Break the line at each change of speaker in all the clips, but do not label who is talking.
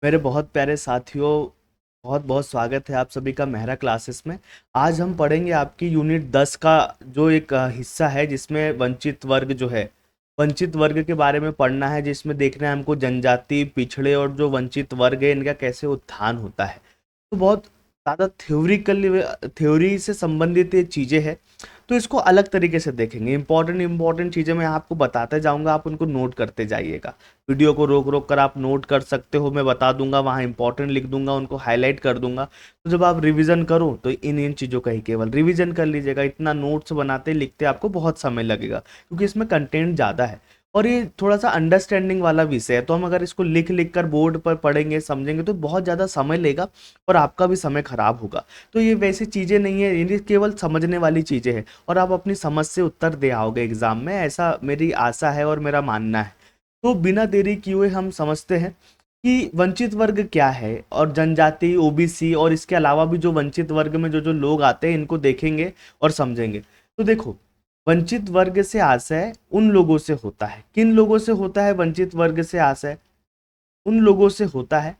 मेरे बहुत प्यारे साथियों, बहुत बहुत स्वागत है आप सभी का मेहरा क्लासेस में। आज हम पढ़ेंगे आपकी यूनिट 10 का जो एक हिस्सा है जिसमें वंचित वर्ग जो है, वंचित वर्ग के बारे में पढ़ना है, जिसमें देखना है हमको जनजाति, पिछड़े और जो वंचित वर्ग है इनका कैसे उत्थान होता है। तो बहुत ज़्यादा थ्योरी से संबंधित ये चीज़ें हैं, तो इसको अलग तरीके से देखेंगे। इंपॉर्टेंट चीज़ें मैं आपको बताते जाऊंगा, आप उनको नोट करते जाइएगा। वीडियो को रोक रोक कर आप नोट कर सकते हो, मैं बता दूंगा, वहाँ इंपॉर्टेंट लिख दूंगा, उनको हाईलाइट कर दूंगा। तो जब आप रिवीजन करो तो इन इन चीज़ों का ही केवल रिवीजन कर लीजिएगा। इतना नोट्स बनाते लिखते आपको बहुत समय लगेगा, क्योंकि इसमें कंटेंट ज़्यादा है और ये थोड़ा सा अंडरस्टैंडिंग वाला विषय है। तो हम अगर इसको लिख लिख कर बोर्ड पर पढ़ेंगे, समझेंगे, तो बहुत ज़्यादा समय लेगा और आपका भी समय खराब होगा। तो ये वैसी चीज़ें नहीं है, ये केवल समझने वाली चीज़ें हैं और आप अपनी समझ से उत्तर दे आओगे एग्जाम में, ऐसा मेरी आशा है और मेरा मानना है। तो बिना देरी किए हुए हम समझते हैं कि वंचित वर्ग क्या है और जनजाति, ओबीसी और इसके अलावा भी जो वंचित वर्ग में जो जो लोग आते हैं इनको देखेंगे और समझेंगे। तो देखो, वंचित वर्ग से आशय उन लोगों से होता है। किन लोगों से होता है वंचित वर्ग से आशय? उन लोगों से होता है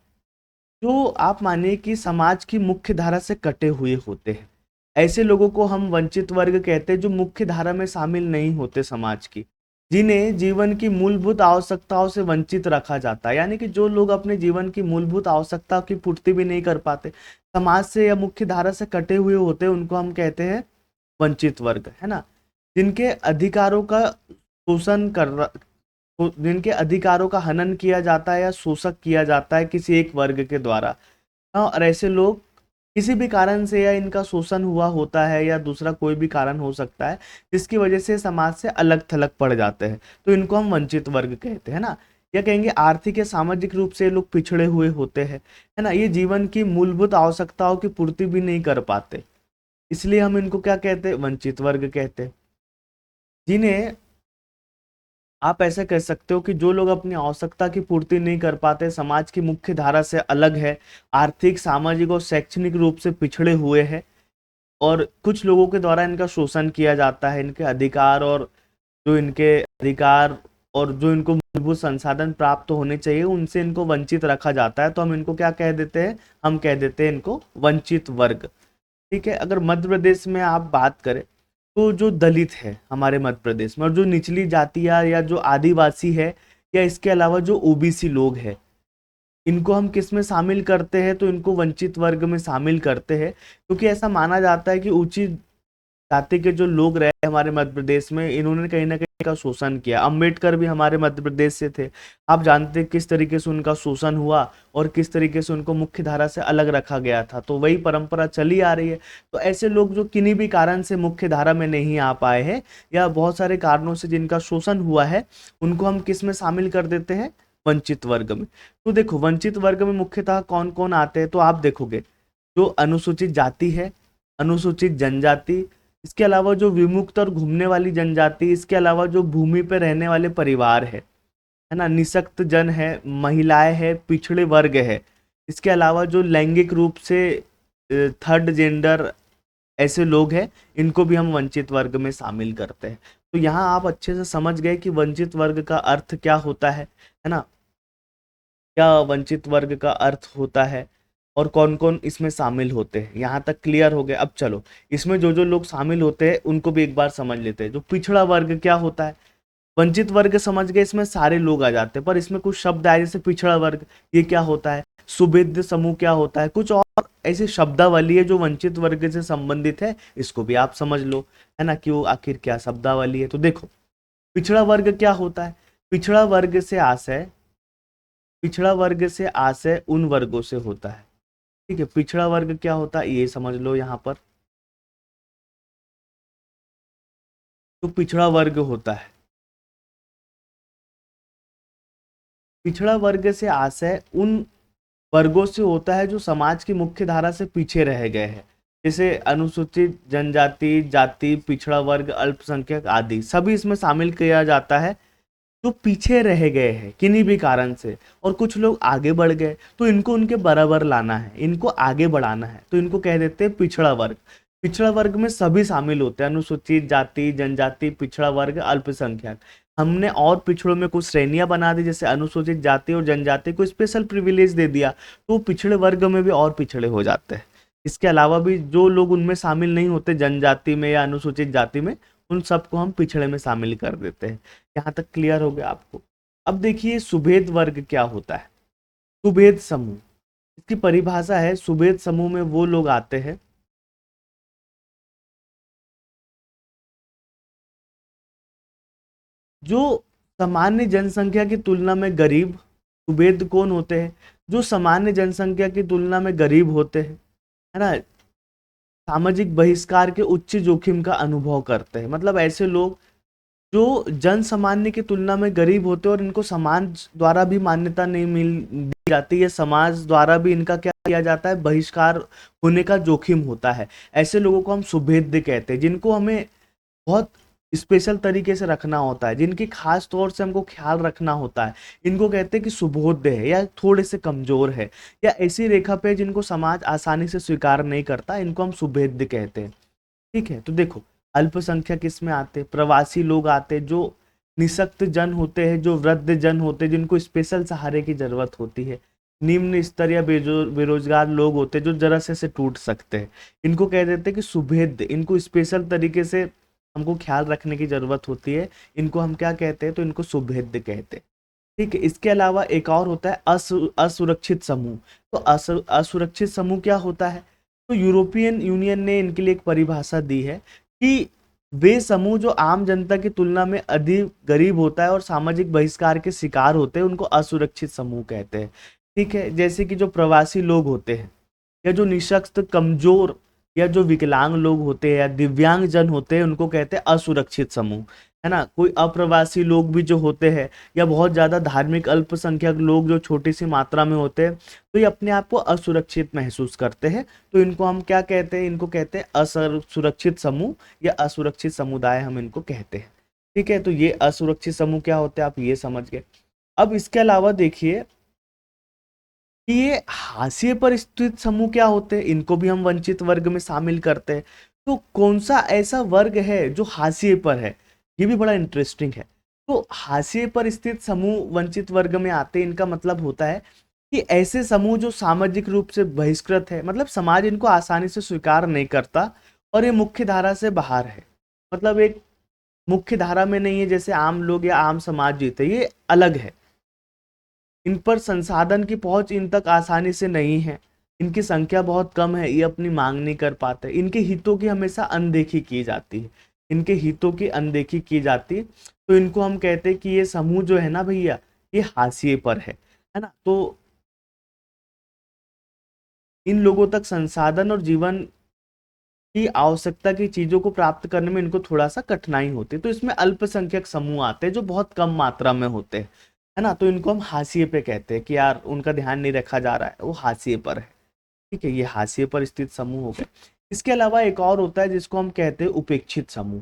जो आप मानिए कि समाज की मुख्य धारा से कटे हुए होते हैं। ऐसे लोगों को हम वंचित वर्ग कहते हैं जो मुख्य धारा में शामिल नहीं होते समाज की, जिन्हें जीवन की मूलभूत आवश्यकताओं से वंचित रखा जाता है। यानी कि जो लोग अपने जीवन की मूलभूत आवश्यकताओं की पूर्ति भी नहीं कर पाते, समाज से या मुख्य धारा से कटे हुए होते हैं, उनको हम कहते हैं वंचित वर्ग, है ना। जिनके अधिकारों का शोषण कर जिनके अधिकारों का हनन किया जाता है या शोषण किया जाता है किसी एक वर्ग के द्वारा। हाँ, और ऐसे लोग किसी भी कारण से या इनका शोषण हुआ होता है या दूसरा कोई भी कारण हो सकता है जिसकी वजह से समाज से अलग थलग पड़ जाते हैं, तो इनको हम वंचित वर्ग कहते हैं ना। या कहेंगे आर्थिक या सामाजिक रूप से ये लोग पिछड़े हुए होते हैं, है ना। ये जीवन की मूलभूत आवश्यकताओं की पूर्ति भी नहीं कर पाते, इसलिए हम इनको क्या कहते हैं? वंचित वर्ग कहते हैं। जिन्हें आप ऐसे कह सकते हो कि जो लोग अपनी आवश्यकता की पूर्ति नहीं कर पाते, समाज की मुख्य धारा से अलग है, आर्थिक, सामाजिक और शैक्षणिक रूप से पिछड़े हुए हैं और कुछ लोगों के द्वारा इनका शोषण किया जाता है। इनके अधिकार और जो इनको मूलभूत संसाधन प्राप्त होने चाहिए उनसे इनको वंचित रखा जाता है। तो हम इनको क्या कह देते हैं? हम कह देते हैं इनको वंचित वर्ग। ठीक है। अगर मध्य प्रदेश में आप बात करें तो जो दलित है हमारे मध्य प्रदेश में और जो निचली जातियां या जो आदिवासी है या इसके अलावा जो ओबीसी लोग हैं, इनको हम किस में शामिल करते हैं? तो इनको वंचित वर्ग में शामिल करते हैं, क्योंकि ऐसा माना जाता है कि ऊंची जाति के जो लोग रहे हमारे मध्य प्रदेश में, इन्होंने कहीं ना कहीं का शोषण किया। अंबेडकर भी हमारे मध्य प्रदेश से थे। आप जानते हैं किस तरीके से उनका शोषण हुआ और किस तरीके से उनको मुख्य धारा से अलग रखा गया था। तो वही परंपरा चली आ रही है। तो ऐसे लोग जो किन्हीं भी कारण से मुख्य धारा में नहीं आ पाए हैं या बहुत सारे कारणों से जिनका शोषण हुआ है, उनको हम किस में शामिल कर देते हैं? वंचित वर्ग में। तो देखो, वंचित वर्ग में मुख्यतः कौन कौन आते हैं, तो आप देखोगे जो अनुसूचित जाति है, अनुसूचित जनजाति, इसके अलावा जो विमुक्त और घूमने वाली जनजाति, इसके अलावा जो भूमि पर रहने वाले परिवार है ना, निशक्त जन है, महिलाएं है, पिछड़े वर्ग है, इसके अलावा जो लैंगिक रूप से थर्ड जेंडर ऐसे लोग हैं, इनको भी हम वंचित वर्ग में शामिल करते हैं। तो यहाँ आप अच्छे से समझ गए कि वंचित वर्ग का अर्थ क्या होता है ना। क्या वंचित वर्ग का अर्थ होता है और कौन कौन इसमें शामिल होते हैं, यहाँ तक क्लियर हो गया। अब चलो, इसमें जो जो लोग शामिल होते हैं उनको भी एक बार समझ लेते हैं। जो पिछड़ा वर्ग क्या होता है? वंचित वर्ग समझ गए, इसमें सारे लोग आ जाते हैं, पर इसमें कुछ शब्द आए जैसे पिछड़ा वर्ग, ये क्या होता है? सुभेद्य समूह क्या होता है? कुछ और ऐसी शब्दावली है जो वंचित वर्ग से संबंधित है, इसको भी आप समझ लो, है ना, कि वो आखिर क्या शब्दावली है। तो देखो, पिछड़ा वर्ग क्या होता है? पिछड़ा वर्ग से आशय पिछड़ा वर्ग से आशय उन वर्गों से होता है। ठीक है। पिछड़ा वर्ग क्या होता है ये समझ लो यहाँ पर। तो पिछड़ा वर्ग होता है, पिछड़ा वर्ग से आशय उन वर्गों से होता है जो समाज की मुख्य धारा से पीछे रह गए हैं, जैसे अनुसूचित जनजाति, जाति, पिछड़ा वर्ग, अल्पसंख्यक आदि सभी इसमें शामिल किया जाता है। जो पीछे रह गए हैं किन्हीं भी कारण से और कुछ लोग आगे बढ़ गए, तो इनको उनके बराबर लाना है, इनको आगे बढ़ाना है, तो इनको कह देते हैं पिछड़ा वर्ग। पिछड़ा वर्ग में सभी शामिल होते हैं, अनुसूचित जाति, जनजाति, पिछड़ा वर्ग, अल्पसंख्यक। हमने और पिछड़ों में कुछ श्रेणियां बना दी, जैसे अनुसूचित जाति और जनजाति को स्पेशल प्रिविलेज दे दिया, तो वो पिछड़े वर्ग में भी और पिछड़े हो जाते हैं। इसके अलावा भी जो लोग उनमें शामिल नहीं होते, जनजाति में या अनुसूचित जाति में, उन सबको हम पिछड़े में शामिल कर देते हैं। यहाँ तक क्लियर हो गया आपको? अब देखिए सुभेद वर्ग क्या होता है। सुभेद समूह, इसकी परिभाषा है, सुभेद समूह में वो लोग आते हैं जो सामान्य जनसंख्या की तुलना में गरीब। सुभेद कौन होते हैं? जो सामान्य जनसंख्या की तुलना में गरीब होते हैं, है ना, सामाजिक बहिष्कार के उच्च जोखिम का अनुभव करते हैं। मतलब ऐसे लोग जो जन सामान्य की तुलना में गरीब होते हैं और इनको समाज द्वारा भी मान्यता नहीं मिल दी जाती है, समाज द्वारा भी इनका क्या किया जाता है, बहिष्कार होने का जोखिम होता है। ऐसे लोगों को हम सुभेद्य कहते हैं, जिनको हमें बहुत स्पेशल तरीके से रखना होता है, जिनकी खास तौर से हमको ख्याल रखना होता है। इनको कहते हैं कि सुबोध्य है या थोड़े से कमजोर है या ऐसी रेखा पे जिनको समाज आसानी से स्वीकार नहीं करता, इनको हम सुभेद्य कहते हैं। ठीक है, तो देखो अल्पसंख्यक इसमें आते, प्रवासी लोग आते, जो निशक्त जन होते हैं, जो वृद्ध जन होते हैं, जिनको स्पेशल सहारे की जरूरत होती है। निम्न स्तर या बेरोजगार लोग होते हैं जो जरा से टूट सकते हैं, इनको कह देते हैं कि सुभेद्य, इनको स्पेशल तरीके से हमको ख्याल रखने की जरूरत होती है, इनको हम क्या कहते हैं, तो इनको सुभेद्य कहते हैं। ठीक है, इसके अलावा एक और होता है असुरक्षित समूह। तो असुरक्षित समूह क्या होता है? तो यूरोपियन यूनियन ने इनके लिए एक परिभाषा दी है कि वे समूह जो आम जनता की तुलना में अधिक गरीब होता है और सामाजिक बहिष्कार के शिकार होते हैं, उनको असुरक्षित समूह कहते हैं। ठीक है, जैसे कि जो प्रवासी लोग होते हैं या जो निशक्त, कमजोर या जो विकलांग लोग होते हैं या दिव्यांग जन होते हैं, उनको कहते हैं असुरक्षित समूह, है ना। कोई अप्रवासी लोग भी जो होते हैं या बहुत ज्यादा धार्मिक अल्पसंख्यक लोग जो छोटी सी मात्रा में होते हैं, तो ये अपने आप को असुरक्षित महसूस करते हैं, तो इनको हम क्या कहते हैं, इनको कहते हैं असुरक्षित समूह या असुरक्षित समुदाय, हम इनको कहते हैं। ठीक है, तो ये असुरक्षित समूह क्या होते हैं, आप ये समझ गए। अब इसके अलावा देखिए कि ये हाशिए पर स्थित समूह क्या होते हैं, इनको भी हम वंचित वर्ग में शामिल करते हैं। तो कौन सा ऐसा वर्ग है जो हाशिए पर है, ये भी बड़ा इंटरेस्टिंग है। तो हाशिए पर स्थित समूह वंचित वर्ग में आते हैं, इनका मतलब होता है कि ऐसे समूह जो सामाजिक रूप से बहिष्कृत है, मतलब समाज इनको आसानी से स्वीकार नहीं करता और ये मुख्य धारा से बाहर है। मतलब एक मुख्य धारा में नहीं है, जैसे आम लोग या आम समाज जीते, ये अलग है। इन पर संसाधन की पहुंच इन तक आसानी से नहीं है, इनकी संख्या बहुत कम है, ये अपनी मांग नहीं कर पाते, इनके हितों की हमेशा अनदेखी की जाती है, इनके हितों की अनदेखी की जाती है। तो इनको हम कहते हैं कि ये समूह जो है ना भैया, ये हाशिए पर है ना। तो इन लोगों तक संसाधन और जीवन की आवश्यकता की चीजों को प्राप्त करने में इनको थोड़ा सा कठिनाई होती है, तो इसमें अल्पसंख्यक समूह आते हैं जो बहुत कम मात्रा में होते हैं, है ना। तो इनको हम हाशिए पे कहते हैं कि यार उनका ध्यान नहीं रखा जा रहा है, वो हाशिए पर है। ठीक है, ये हाशिए पर स्थित समूह हो गए। इसके अलावा एक और होता है जिसको हम कहते हैं उपेक्षित समूह।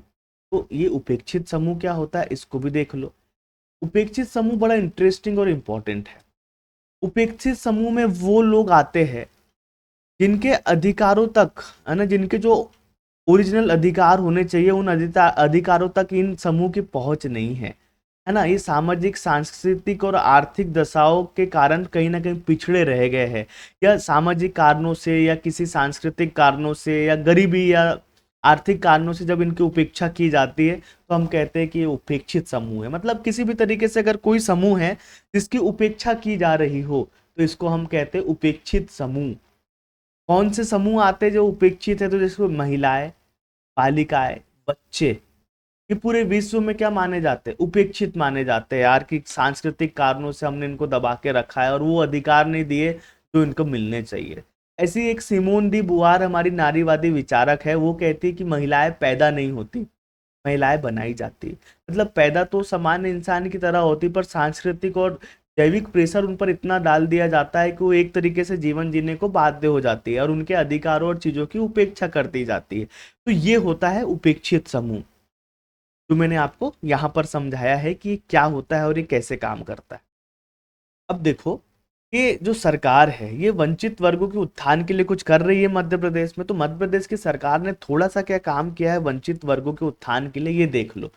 तो ये उपेक्षित समूह क्या होता है, इसको भी देख लो। उपेक्षित समूह बड़ा इंटरेस्टिंग और इंपॉर्टेंट है। उपेक्षित समूह में वो लोग आते हैं जिनके अधिकारों तक, है ना, जिनके जो ओरिजिनल अधिकार होने चाहिए, उन अधिकारों तक इन समूह की पहुंच नहीं है ना। ये सामाजिक, सांस्कृतिक और आर्थिक दशाओं के कारण कहीं ना कहीं पिछड़े रह गए हैं, या सामाजिक कारणों से या किसी सांस्कृतिक कारणों से या गरीबी या आर्थिक कारणों से जब इनकी उपेक्षा की जाती है, तो हम कहते हैं कि ये उपेक्षित समूह है। मतलब किसी भी तरीके से अगर कोई समूह है जिसकी उपेक्षा की जा रही हो, तो इसको हम कहते हैं उपेक्षित समूह। कौन से समूह आते हैं जो उपेक्षित है? तो जैसे महिलाएं, बालिकाएं, बच्चे, ये पूरे विश्व में क्या माने जाते हैं, उपेक्षित माने जाते हैं यार, कि सांस्कृतिक कारणों से हमने इनको दबा के रखा है और वो अधिकार नहीं दिए जो इनको मिलने चाहिए। ऐसी एक सिमोन दी बुआर हमारी नारीवादी विचारक है, वो कहती है कि महिलाएं पैदा नहीं होती, महिलाएं बनाई जाती। मतलब पैदा तो सामान्य इंसान की तरह होती, पर सांस्कृतिक और जैविक प्रेशर उन पर इतना डाल दिया जाता है कि वो एक तरीके से जीवन जीने को बाध्य हो जाती है और उनके अधिकारों और चीजों की उपेक्षा कर दी जाती है। तो ये होता है उपेक्षित समूह, जो मैंने आपको यहाँ पर समझाया है कि क्या होता है और ये कैसे काम करता है। अब देखो ये जो सरकार है ये वंचित वर्गों के उत्थान के लिए कुछ कर रही है मध्य प्रदेश में। तो मध्य प्रदेश की सरकार ने थोड़ा सा क्या काम किया है वंचित वर्गों के उत्थान के लिए, ये देख लो।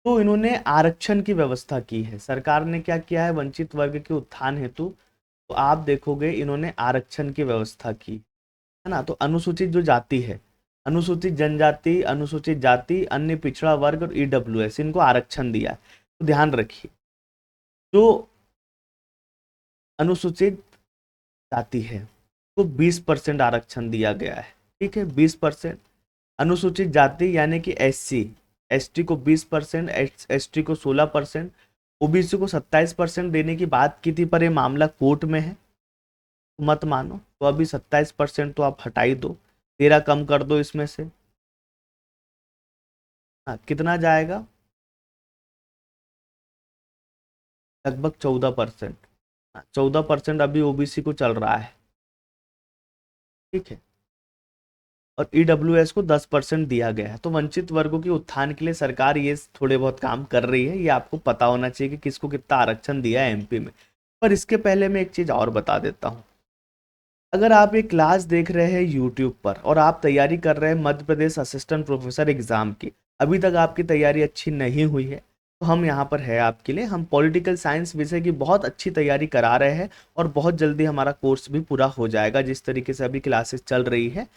तो इन्होंने आरक्षण की व्यवस्था की है। सरकार ने क्या किया है वंचित वर्ग के उत्थान हेतु, तो आप देखोगे इन्होंने आरक्षण की व्यवस्था की है ना। तो अनुसूचित जो जाति है, अनुसूचित जनजाति, अनुसूचित जाति, अन्य पिछड़ा वर्ग और ईडब्ल्यूएस, इनको आरक्षण दिया है। तो ध्यान रखिए, जो अनुसूचित जाति है तो 20% आरक्षण दिया गया है, ठीक है, 20%। अनुसूचित जाति यानी कि एससी, एसटी को 20%, एसटी को 16%, ओबीसी को 27% देने की बात की थी, पर ये मामला कोर्ट में है, तो मत मानो। तो अभी 27% तो आप हटा ही दो, 13 कम कर दो इसमें से। हाँ, कितना जाएगा? लगभग 14%। 14% अभी ओबीसी को चल रहा है, ठीक है। और ईडब्ल्यूएस को 10% दिया गया है। तो वंचित वर्गों के उत्थान के लिए सरकार ये थोड़े बहुत काम कर रही है। ये आपको पता होना चाहिए कि किसको कितना आरक्षण दिया है एमपी में। पर इसके पहले मैं एक चीज और बता देता हूँ। अगर आप एक क्लास देख रहे हैं यूट्यूब पर और आप तैयारी कर रहे हैं Madhya Pradesh assistant professor exam की, अभी तक आपकी तैयारी अच्छी नहीं हुई है, तो हम यहाँ पर है आपके लिए। हम पॉलिटिकल साइंस विषय की बहुत अच्छी तैयारी करा रहे हैं और बहुत जल्दी हमारा कोर्स भी पूरा हो जाएगा जिस तरीके से अभी क्लासेस चल रही है।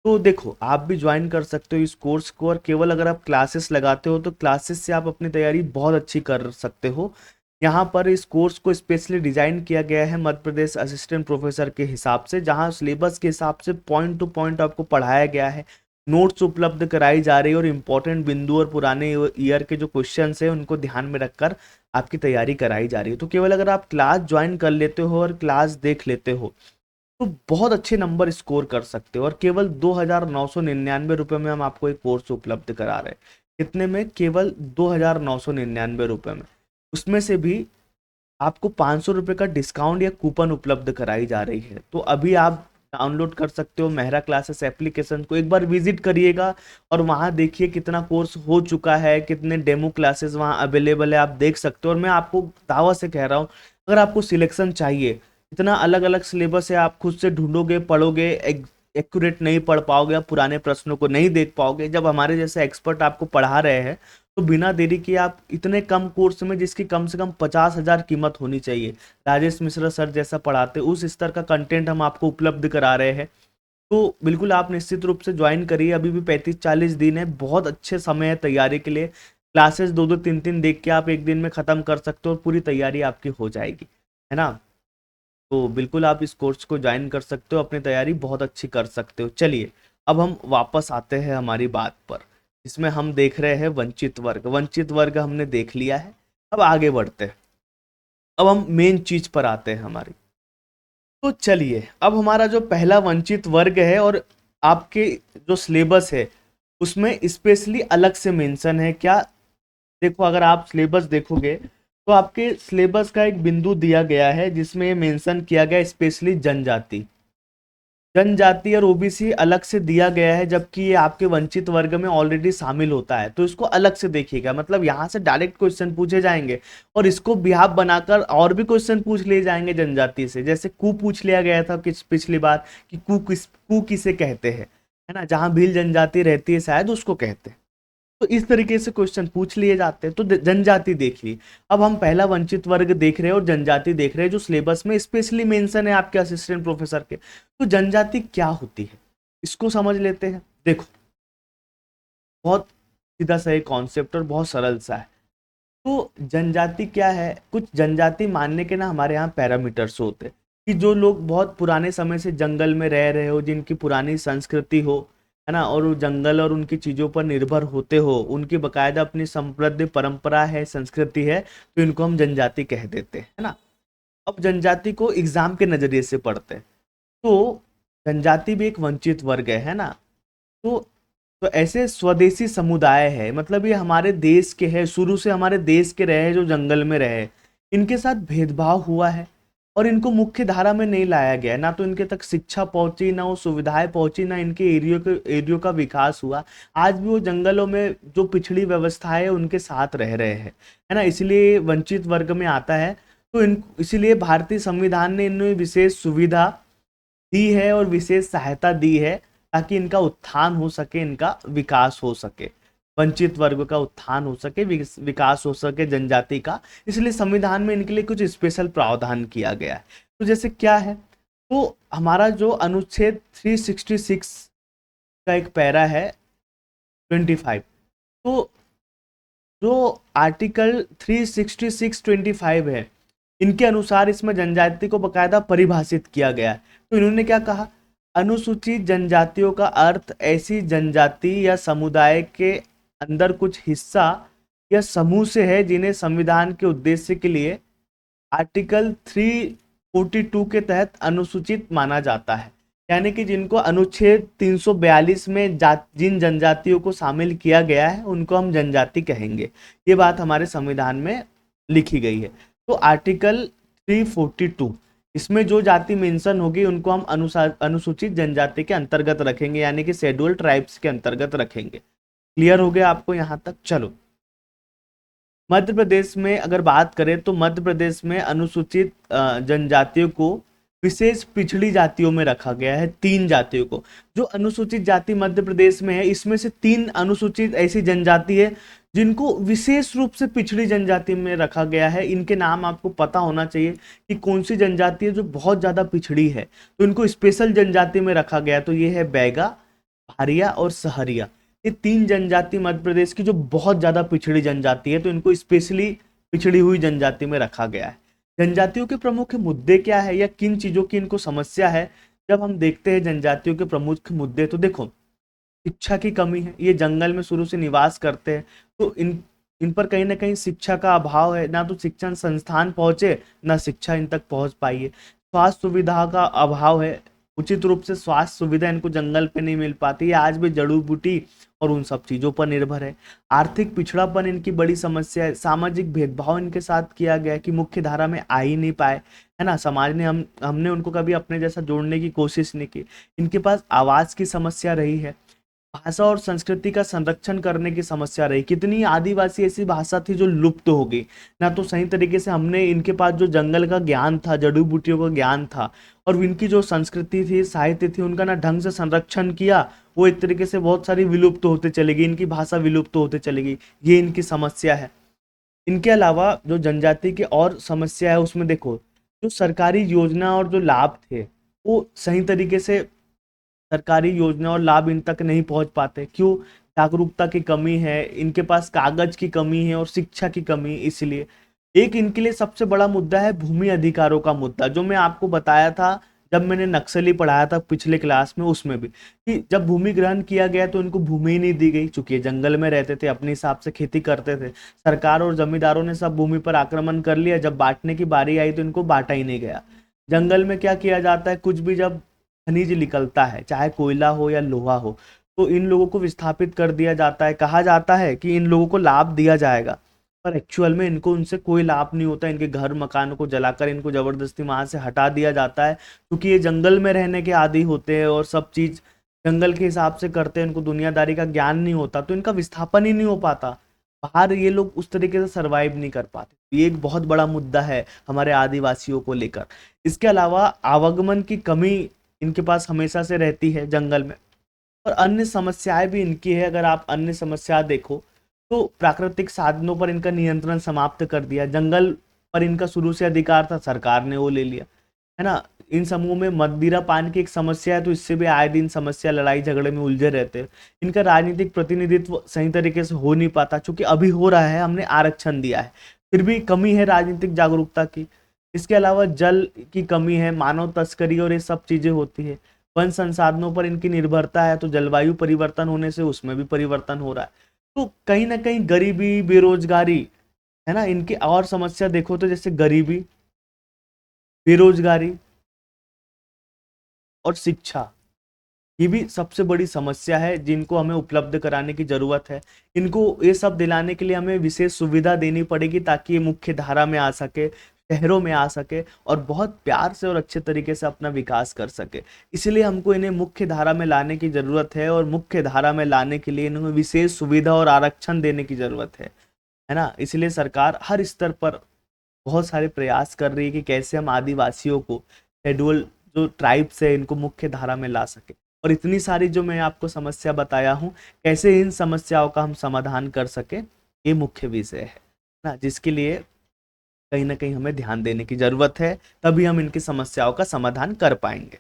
तो देखो, आप भी ज्वाइन कर सकते हो इस कोर्स को, और केवल अगर आप क्लासेस लगाते हो तो क्लासेस से आप अपनी तैयारी बहुत अच्छी कर सकते हो। यहाँ पर इस कोर्स को स्पेशली डिजाइन किया गया है मध्य प्रदेश असिस्टेंट प्रोफेसर के हिसाब से, जहाँ सिलेबस के हिसाब से पॉइंट टू पॉइंट आपको पढ़ाया गया है, नोट्स उपलब्ध कराई जा रही है, और इंपॉर्टेंट बिंदु और पुराने ईयर के जो क्वेश्चन है उनको ध्यान में रखकर आपकी तैयारी कराई जा रही है। तो केवल अगर आप क्लास ज्वाइन कर लेते हो और क्लास देख लेते हो तो बहुत अच्छे नंबर स्कोर कर सकते हो। और केवल 2,999 में हम आपको एक कोर्स उपलब्ध करा रहे हैं। कितने में? केवल 2,999 में। उसमें से भी आपको 500 रुपये का डिस्काउंट या कूपन उपलब्ध कराई जा रही है। तो अभी आप डाउनलोड कर सकते हो मेहरा क्लासेस एप्लीकेशन को, एक बार विजिट करिएगा और वहाँ देखिए कितना कोर्स हो चुका है, कितने डेमो क्लासेस वहाँ अवेलेबल है, आप देख सकते हो। और मैं आपको दावा से कह रहा हूँ, अगर आपको सिलेक्शन चाहिए, इतना अलग अलग सिलेबस है, आप खुद से ढूंढोगे, पढ़ोगे, एक्यूरेट नहीं पढ़ पाओगे, आप पुराने प्रश्नों को नहीं देख पाओगे। जब हमारे जैसे एक्सपर्ट आपको पढ़ा रहे हैं तो बिना देरी किए आप इतने कम कोर्स में, जिसकी कम से कम 50,000 कीमत होनी चाहिए, राजेश मिश्रा सर जैसा पढ़ाते उस स्तर का कंटेंट हम आपको उपलब्ध करा रहे हैं। तो बिल्कुल आप निश्चित रूप से ज्वाइन करिए। अभी भी 35-40 दिन है, बहुत अच्छे समय है तैयारी के लिए। क्लासेस 2-2 3-3 देख के आप एक दिन में खत्म कर सकते हो और पूरी तैयारी आपकी हो जाएगी, है ना। तो बिल्कुल आप इस कोर्स को ज्वाइन कर सकते हो, अपनी तैयारी बहुत अच्छी कर सकते हो। चलिए, अब हम वापस आते हैं हमारी बात पर, जिसमें हम देख रहे हैं वंचित वर्ग। वंचित वर्ग हमने देख लिया है, अब आगे बढ़ते हैं। अब हम मेन चीज पर आते हैं हमारी। तो चलिए, अब हमारा जो पहला वंचित वर्ग है, और आपके जो सिलेबस है उसमें स्पेशली अलग से मेंशन है क्या। देखो, अगर आप सिलेबस देखोगे तो आपके सिलेबस का एक बिंदु दिया गया है जिसमें मेंशन किया गया स्पेशली जनजाति। जनजाति और ओबीसी अलग से दिया गया है, जबकि ये आपके वंचित वर्ग में ऑलरेडी शामिल होता है। तो इसको अलग से देखिएगा, मतलब यहाँ से डायरेक्ट क्वेश्चन पूछे जाएंगे और इसको बिहाफ बनाकर और भी क्वेश्चन पूछ लिए जाएंगे जनजाति से। जैसे कु पूछ लिया गया था पिछली बार कि कु किसे कहते हैं, है ना, जहाँ भील जनजाति रहती है शायद उसको कहते हैं। तो इस तरीके से क्वेश्चन पूछ लिए जाते हैं। तो जनजाति देख ली। अब हम पहला वंचित वर्ग देख रहे हैं और जनजाति देख रहे हैं, जो सिलेबस में स्पेशली मेंशन है आपके असिस्टेंट प्रोफेसर के। तो जनजाति क्या होती है इसको समझ लेते हैं। देखो, बहुत सीधा सा एक कॉन्सेप्ट और बहुत सरल सा है। तो जनजाति क्या है? कुछ जनजाति मानने के ना हमारे यहाँ पैरामीटर्स होते हैं कि जो लोग बहुत पुराने समय से जंगल में रह रहे हो, जिनकी पुरानी संस्कृति हो, है ना, और वो जंगल और उनकी चीजों पर निर्भर होते हो, उनकी बकायदा अपनी समृद्ध परंपरा है, संस्कृति है, तो इनको हम जनजाति कह देते हैं, है ना। अब जनजाति को एग्जाम के नजरिए से पढ़ते हैं तो जनजाति भी एक वंचित वर्ग है ना। तो तो ऐसे स्वदेशी समुदाय है, मतलब ये हमारे देश के है, शुरू से हमारे देश के रहे, जो जंगल में रहे, इनके साथ भेदभाव हुआ है और इनको मुख्य धारा में नहीं लाया गया है। ना तो इनके तक शिक्षा पहुंची, ना वो सुविधाएं पहुंची, ना इनके एरियो का विकास हुआ। आज भी वो जंगलों में जो पिछड़ी व्यवस्था है उनके साथ रह रहे हैं, है ना, इसलिए वंचित वर्ग में आता है। तो इन इसीलिए भारतीय संविधान ने इन्हें विशेष सुविधा दी है और विशेष सहायता दी है ताकि इनका उत्थान हो सके, इनका विकास हो सके, वंचित वर्ग का उत्थान हो सके, विकास हो सके जनजाति का। इसलिए संविधान में इनके लिए कुछ स्पेशल प्रावधान किया गया है। तो जैसे क्या है, तो हमारा जो अनुच्छेद 366 का एक पैरा है 25, तो जो आर्टिकल 366(25) है, इनके अनुसार इसमें जनजाति को बकायदा परिभाषित किया गया है। तो इन्होंने क्या कहा, अनुसूचित जनजातियों का अर्थ ऐसी जनजाति या समुदाय के अंदर कुछ हिस्सा या समूह से है जिन्हें संविधान के उद्देश्य के लिए आर्टिकल 342 के तहत अनुसूचित माना जाता है। यानी कि जिनको अनुच्छेद 342 में जिन जनजातियों को शामिल किया गया है उनको हम जनजाति कहेंगे। ये बात हमारे संविधान में लिखी गई है। तो आर्टिकल 342 इसमें जो जाति मेंशन होगी उनको हम अनुसूचित जनजाति के अंतर्गत रखेंगे, यानी कि शेड्यूल ट्राइब्स के अंतर्गत रखेंगे। क्लियर हो गया आपको यहाँ तक? चलो, मध्य प्रदेश में अगर बात करें तो मध्य प्रदेश में अनुसूचित जनजातियों को विशेष पिछड़ी जातियों में रखा गया है। 3 जातियों को, जो अनुसूचित जाति मध्य प्रदेश में है, इसमें से 3 अनुसूचित ऐसी जनजाति है जिनको विशेष रूप से पिछड़ी जनजाति में रखा गया है। इनके नाम आपको पता होना चाहिए कि कौन सी जनजाति है जो बहुत ज्यादा पिछड़ी है, तो इनको स्पेशल जनजाति में रखा गया। तो ये है बैगा, भारिया और सहरिया। ये 3 जनजाति मध्य प्रदेश की जो बहुत ज्यादा पिछड़ी जनजाति है, तो इनको स्पेशली पिछड़ी हुई जनजाति में रखा गया है। जनजातियों के प्रमुख मुद्दे क्या है या किन चीजों की इनको समस्या है, जब हम देखते हैं जनजातियों के प्रमुख मुद्दे, तो देखो, शिक्षा की कमी है। ये जंगल में शुरू से निवास करते हैं, तो इन पर कहीं ना कहीं शिक्षा का अभाव है। ना तो शिक्षण संस्थान पहुंचे, ना शिक्षा इन तक पहुंच पाई है। स्वास्थ्य सुविधा का अभाव है, उचित रूप से स्वास्थ्य सुविधा इनको जंगल पे नहीं मिल पाती है। आज भी जड़ी बूटी और उन सब चीजों पर निर्भर है। आर्थिक पिछड़ापन इनकी बड़ी समस्या है। सामाजिक भेदभाव इनके साथ किया गया कि मुख्य धारा में आ ही नहीं पाए, है ना। समाज ने हमने उनको कभी अपने जैसा जोड़ने की कोशिश नहीं की। इनके पास आवाज की समस्या रही है। भाषा और संस्कृति का संरक्षण करने की समस्या रही। कितनी आदिवासी ऐसी भाषा थी जो लुप्त हो गई, ना तो सही तरीके से हमने इनके पास जो जंगल का ज्ञान था, जड़ी बूटियों का ज्ञान था, और इनकी जो संस्कृति थी, साहित्य थी, उनका ना ढंग से संरक्षण किया। वो एक तरीके से बहुत सारी विलुप्त होते चली गई, इनकी भाषा विलुप्त होते चली गई। ये इनकी समस्या है। इनके अलावा जो जनजाति की और समस्या है उसमें देखो, जो सरकारी योजना और जो लाभ थे वो सही तरीके से सरकारी योजना और लाभ इन तक नहीं पहुंच पाते। क्यों? जागरूकता की कमी है, इनके पास कागज की कमी है और शिक्षा की कमी। इसलिए एक इनके लिए सबसे बड़ा मुद्दा है भूमि अधिकारों का मुद्दा, जो मैं आपको बताया था जब मैंने नक्सली पढ़ाया था पिछले क्लास में, उसमें भी कि जब भूमि ग्रहण किया गया तो इनको भूमि ही नहीं दी गई। चूंकि ये जंगल में रहते थे, अपने हिसाब से खेती करते थे, सरकार और जमींदारों ने सब भूमि पर आक्रमण कर लिया। जब बांटने की बारी आई तो इनको बांटा ही नहीं गया। जंगल में क्या किया जाता है, कुछ भी जब खनिज निकलता है, चाहे कोयला हो या लोहा हो, तो इन लोगों को विस्थापित कर दिया जाता है। कहा जाता है कि इन लोगों को लाभ दिया जाएगा, पर एक्चुअल में इनको उनसे कोई लाभ नहीं होता। इनके घर मकानों को जलाकर इनको जबरदस्ती वहां से हटा दिया जाता है, क्योंकि ये जंगल में रहने के आदी होते हैं और सब चीज जंगल के हिसाब से करते हैं। इनको दुनियादारी का ज्ञान नहीं होता, तो इनका विस्थापन ही नहीं हो पाता। बाहर ये लोग उस तरीके से सरवाइव नहीं कर पाते। ये एक बहुत बड़ा मुद्दा है हमारे आदिवासियों को लेकर। इसके अलावा आवागमन की कमी इनके पास हमेशा से रहती है जंगल में, और अन्य समस्याएं भी इनकी है। अगर आप अन्य समस्या देखो तो प्राकृतिक साधनों पर इनका नियंत्रण समाप्त कर दिया। जंगल पर इनका शुरू से अधिकार था, सरकार ने वो ले लिया, है ना। इन समूह में मदिरा पान की एक समस्या है, तो इससे भी आए दिन समस्या, लड़ाई झगड़े में उलझे रहते हैं। इनका राजनीतिक प्रतिनिधित्व सही तरीके से हो नहीं पाता, क्योंकि अभी हो रहा है, हमने आरक्षण दिया है, फिर भी कमी है राजनीतिक जागरूकता की। इसके अलावा जल की कमी है, मानव तस्करी और ये सब चीजें होती है। वन संसाधनों पर इनकी निर्भरता है, तो जलवायु परिवर्तन होने से उसमें भी परिवर्तन हो रहा है। तो कहीं ना कहीं गरीबी, बेरोजगारी, है ना, इनकी और समस्या देखो तो जैसे गरीबी, बेरोजगारी और शिक्षा, ये भी सबसे बड़ी समस्या है जिनको हमें उपलब्ध कराने की जरूरत है। इनको ये सब दिलाने के लिए हमें विशेष सुविधा देनी पड़ेगी, ताकि ये मुख्य धारा में आ सके, शहरों में आ सके और बहुत प्यार से और अच्छे तरीके से अपना विकास कर सके। इसलिए हमको इन्हें मुख्य धारा में लाने की जरूरत है, और मुख्य धारा में लाने के लिए इन्हें विशेष सुविधा और आरक्षण देने की जरूरत है ना। इसलिए सरकार हर स्तर पर बहुत सारे प्रयास कर रही है कि कैसे हम आदिवासियों को, शेड्यूल जो ट्राइब्स है, इनको मुख्य धारा में ला सके। और इतनी सारी जो मैं आपको समस्या बताया हूँ, कैसे इन समस्याओं का हम समाधान कर सके, ये मुख्य विषय है ना, जिसके लिए कहीं ना कहीं हमें ध्यान देने की जरूरत है, तभी हम इनकी समस्याओं का समाधान कर पाएंगे।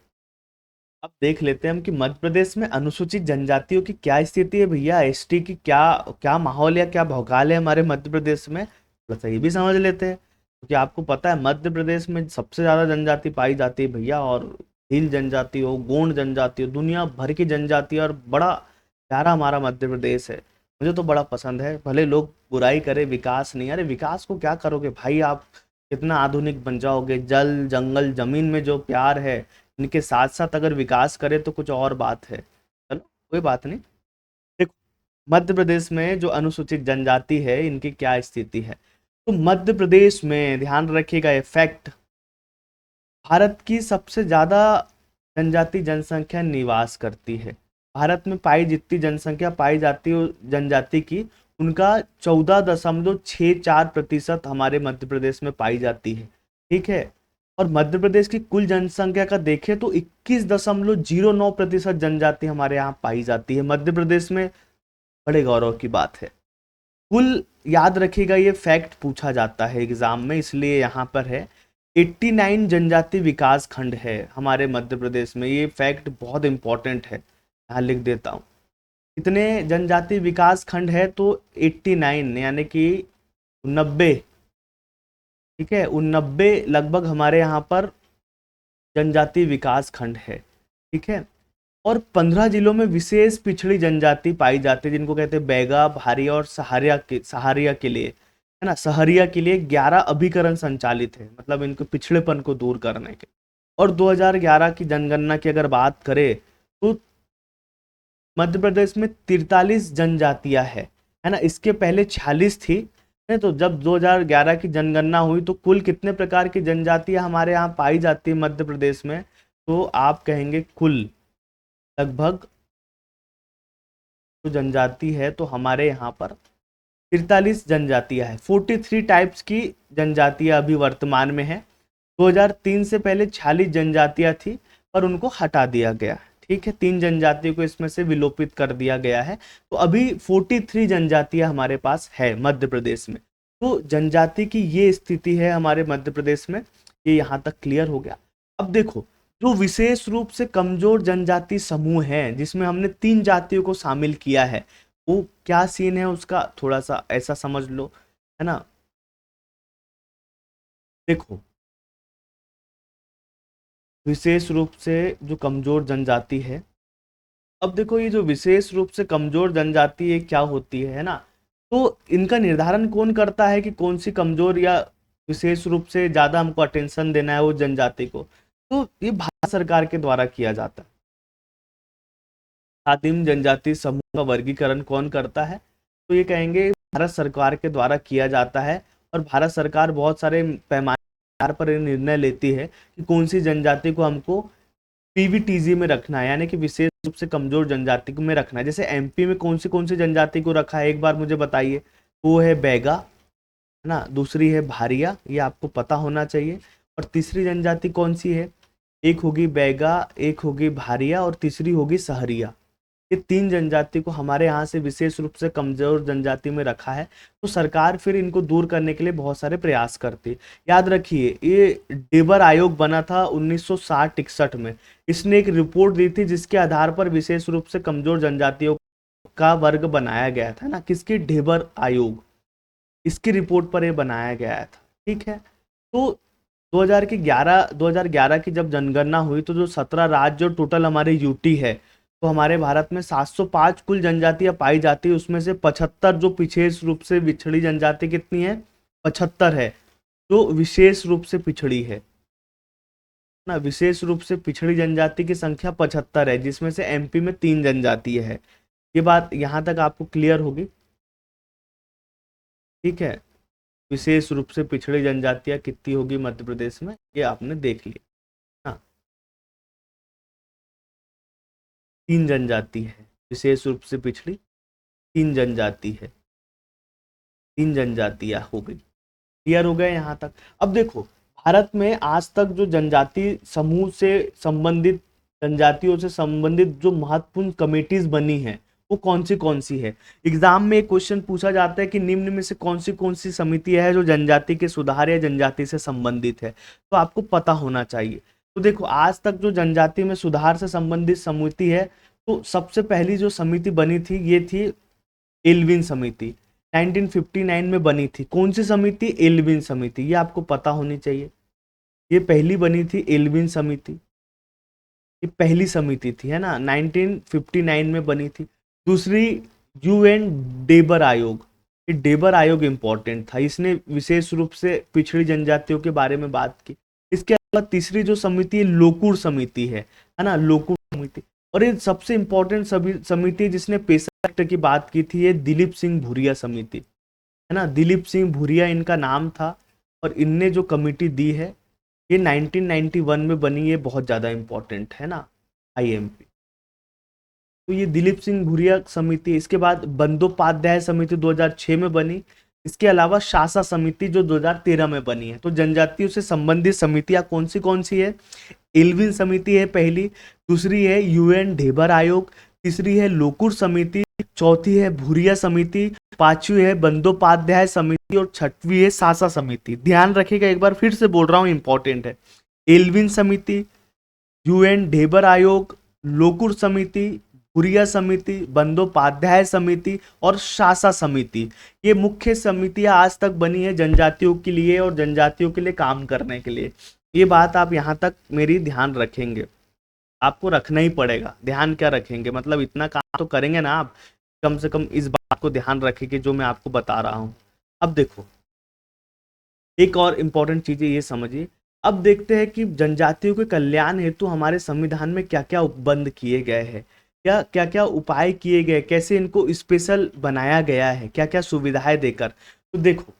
अब देख लेते हैं हम कि मध्य प्रदेश में अनुसूचित जनजातियों की क्या स्थिति है भैया, एसटी की क्या क्या माहौल या क्या भौकाल है हमारे मध्य प्रदेश में, थोड़ा सा ये भी समझ लेते हैं। क्योंकि आपको पता है मध्य प्रदेश में सबसे ज्यादा जनजाति पाई जाती है भैया, और भील जनजाति हो, गोंड जनजाति हो, दुनिया भर की जनजाति, और बड़ा प्यारा हमारा मध्य प्रदेश है। मुझे तो बड़ा पसंद है, भले लोग बुराई करे, विकास नहीं, अरे विकास को क्या करोगे भाई आप, कितना आधुनिक बन जाओगे, जल जंगल जमीन में जो प्यार है, इनके साथ साथ अगर विकास करे तो कुछ और बात है। चलो कोई बात नहीं। देखो, मध्य प्रदेश में जो अनुसूचित जनजाति है, इनकी क्या स्थिति है। तो मध्य प्रदेश में ध्यान रखिएगा ये फैक्ट, भारत की सबसे ज्यादा जनजाति जनसंख्या निवास करती है। भारत में पाई जितनी जनसंख्या पाई जाती है जनजाति की, उनका 14.64% हमारे मध्य प्रदेश में पाई जाती है। ठीक है। और मध्य प्रदेश की कुल जनसंख्या का देखें तो 21.09% जनजाति हमारे यहाँ पाई जाती है मध्य प्रदेश में। बड़े गौरव की बात है। कुल याद रखिएगा, ये फैक्ट पूछा जाता है एग्जाम में, इसलिए यहाँ पर है 89 जनजाति विकास खंड है हमारे मध्य प्रदेश में। ये फैक्ट बहुत इंपॉर्टेंट है, यहाँ लिख देता हूँ। कितने जनजाति विकास खंड है, तो 89 यानी कि 90। ठीक है, 89 लगभग हमारे यहाँ पर जनजाति विकास खंड है। ठीक है। और 15 जिलों में विशेष पिछड़ी जनजाति पाई जाती है, जिनको कहते हैं बैगा, भारिया और सहारिया के लिए, है ना, सहरिया के लिए 11 अभिकरण संचालित है, मतलब इनको पिछड़ेपन को दूर करने के। और 2011 की जनगणना की अगर बात करें तो मध्य प्रदेश में 43 जनजातियां है ना, इसके पहले 46 थी। नहीं तो जब 2011 की जनगणना हुई तो कुल कितने प्रकार की जनजातियां हमारे यहाँ पाई जाती है मध्य प्रदेश में, तो आप कहेंगे कुल लगभग जो जनजाति है, तो हमारे यहाँ पर 43 जनजातियां हैं। 43 टाइप्स की जनजातियां अभी वर्तमान में है। 2003 से पहले 46 जनजातियां थी, पर उनको हटा दिया गया। ठीक है, 3 जनजातियों को इसमें से विलोपित कर दिया गया है। तो अभी 43 जनजातियां हमारे पास है मध्य प्रदेश में। तो जनजाति की ये स्थिति है हमारे मध्य प्रदेश में। ये यहाँ तक क्लियर हो गया। अब देखो, जो विशेष रूप से कमजोर जनजाति समूह है, जिसमें हमने 3 जातियों को शामिल किया है, वो क्या सीन है उसका, थोड़ा सा ऐसा समझ लो, है ना। देखो, विशेष रूप से जो कमजोर जनजाति है, अब देखो ये जो विशेष रूप से कमजोर जनजाति है क्या होती है ना, तो इनका निर्धारण कौन करता है कि कौन सी कमजोर या विशेष रूप से ज्यादा हमको अटेंशन देना है वो जनजाति को, तो ये भारत सरकार के द्वारा किया जाता है। आदिम जनजाति समूह का वर्गीकरण कौन करता है, तो ये कहेंगे भारत सरकार के द्वारा किया जाता है। और भारत सरकार बहुत सारे पैमाने पर ये निर्णय लेती है कि कौन सी जनजाति को हमको पीवीटीजी में रखना है, यानी कि विशेष रूप से कमजोर जनजाति को में रखना है। जैसे एमपी में कौन सी जनजाति को रखा है, एक बार मुझे बताइए। वो है बैगा, है ना, दूसरी है भारिया, ये आपको पता होना चाहिए। और तीसरी जनजाति कौन सी है, एक होगी बैगा, एक होगी भारिया और तीसरी होगी सहरिया। ये 3 जनजाति को हमारे यहाँ से विशेष रूप से कमजोर जनजाति में रखा है। तो सरकार फिर इनको दूर करने के लिए बहुत सारे प्रयास करती है। याद रखिए, ये डेबर आयोग बना था 1960-61 में। इसने एक रिपोर्ट दी थी जिसके आधार पर विशेष रूप से कमजोर जनजातियों का वर्ग बनाया गया था ना, किसकी, डेबर आयोग, इसकी रिपोर्ट पर यह बनाया गया था। ठीक है। तो 2011 की जब जनगणना हुई तो जो 17 राज्य और टोटल हमारे यूटी है, तो हमारे भारत में 705 कुल जनजातियां पाई जाती है। उसमें से 75 जो विशेष रूप से पिछड़ी जनजाति कितनी है, 75 है जो विशेष रूप से पिछड़ी है ना। विशेष रूप से पिछड़ी जनजाति की संख्या 75 है, जिसमें से एमपी में 3 जनजाति है। ये बात यहां तक आपको क्लियर होगी। ठीक है, विशेष रूप से पिछड़ी जनजातियां कितनी होगी मध्य प्रदेश में, ये आपने देख लिया। हाँ, 3 जनजाति है विशेष रूप से पिछड़ी, 3 जनजाति है, 3 जनजातियां हो गई। क्लियर हो गया यहाँ तक। अब देखो, भारत में आज तक जो जनजाति समूह से संबंधित, जनजातियों से संबंधित जो महत्वपूर्ण कमेटीज बनी हैं, वो कौन सी है। एग्जाम में एक क्वेश्चन पूछा जाता है कि निम्न में से कौन सी समिति है जो जनजाति के सुधार या जनजाति से संबंधित है, तो आपको पता होना चाहिए। तो देखो, आज तक जो जनजाति में सुधार से संबंधित समिति है, तो सबसे पहली जो समिति बनी थी ये थी एल्विन समिति, 1959 में बनी थी। कौन सी समिति? एल्विन समिति, ये आपको पता होनी चाहिए। ये पहली बनी थी एल्विन समिति, ये पहली समिति थी, है ना, 1959 में बनी थी। दूसरी यूएन डेबर आयोग, ये डेबर आयोग इंपॉर्टेंट था, इसने विशेष रूप से पिछड़ी जनजातियों के बारे में बात की। इसके अलावा तीसरी जो समिति है लोकुर समिति है ना, लोकुर समिति। और ये सबसे इंपॉर्टेंट समिति जिसने पेशा एक्ट की बात की थी, ये दिलीप सिंह भूरिया समिति, है ना, दिलीप सिंह भूरिया इनका नाम था। और इनने जो कमिटी दी है ये 1991 में बनी, ये बहुत ज़्यादा इंपॉर्टेंट है ना, आईएमपी। तो ये दिलीप सिंह भूरिया समिति। इसके बाद बंदोपाध्याय समिति 2006 में बनी। इसके अलावा शासा समिति जो 2013 में बनी है। तो जनजातियों से संबंधित समितियां कौन सी है? एल्विन समिति है पहली, दूसरी है यूएन ढेबर आयोग, तीसरी है लोकुर समिति, चौथी है भूरिया समिति, पांचवी है बंदोपाध्याय समिति और छठवीं है शासा समिति। ध्यान रखिएगा, एक बार फिर से बोल रहा हूँ, इंपॉर्टेंट है। एल्विन समिति, यूएन ढेबर आयोग, लोकुर समिति, भूरिया समिति, बंदोपाध्याय समिति और शासा समिति, ये मुख्य समितियां आज तक बनी है जनजातियों के लिए और जनजातियों के लिए काम करने के लिए। ये बात आप यहाँ तक मेरी ध्यान रखेंगे, आपको रखना ही पड़ेगा। ध्यान क्या रखेंगे, मतलब इतना काम तो करेंगे ना आप, कम से कम इस बात को ध्यान रखेंगे जो मैं आपको बता रहा हूँ। अब देखो, एक और इम्पोर्टेंट चीज़ है, ये समझिए। अब देखते हैं कि जनजातियों के कल्याण हेतु हमारे संविधान में क्या क्या उपबंध किए गए हैं, क्या क्या उपाय किए गए, कैसे इनको स्पेशल बनाया गया है, क्या क्या सुविधाएं देकर। तो देखो,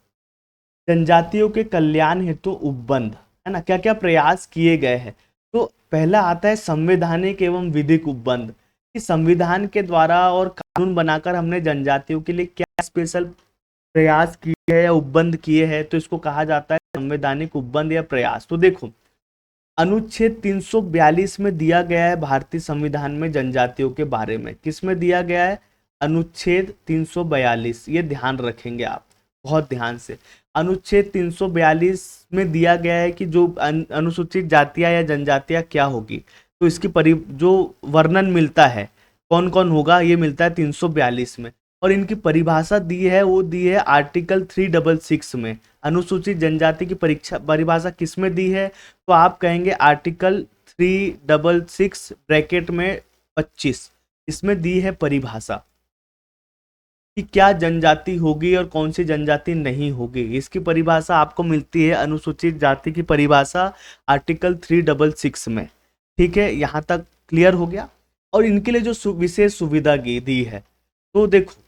जनजातियों के कल्याण हेतु उपबंध, है ना, क्या क्या प्रयास किए गए हैं। तो पहला आता है संवैधानिक एवं विधिक उपबंध, कि संविधान के द्वारा और कानून बनाकर हमने जनजातियों के लिए क्या स्पेशल प्रयास किए हैं या उपबंध किए हैं, तो इसको कहा जाता है संवैधानिक उपबंध या प्रयास। तो देखो, अनुच्छेद 342 में दिया गया है भारतीय संविधान में जनजातियों के बारे में। किस में दिया गया है? अनुच्छेद 342, ये ध्यान रखेंगे आप बहुत ध्यान से। अनुच्छेद 342 में दिया गया है कि जो अनुसूचित जातियां या जनजातियां क्या होगी, तो इसकी जो वर्णन मिलता है कौन कौन होगा, ये मिलता है 342 में। और इनकी परिभाषा दी है, वो दी है आर्टिकल 366 में। अनुसूचित जनजाति की परिभाषा किस में दी है? तो आप कहेंगे आर्टिकल 366 ब्रैकेट में 25, इसमें दी है परिभाषा कि क्या जनजाति होगी और कौन सी जनजाति नहीं होगी। इसकी परिभाषा आपको मिलती है, अनुसूचित जाति की परिभाषा आर्टिकल 366 में। ठीक है, यहाँ तक क्लियर हो गया। और इनके लिए जो विशेष सुविधा दी है, तो देखो,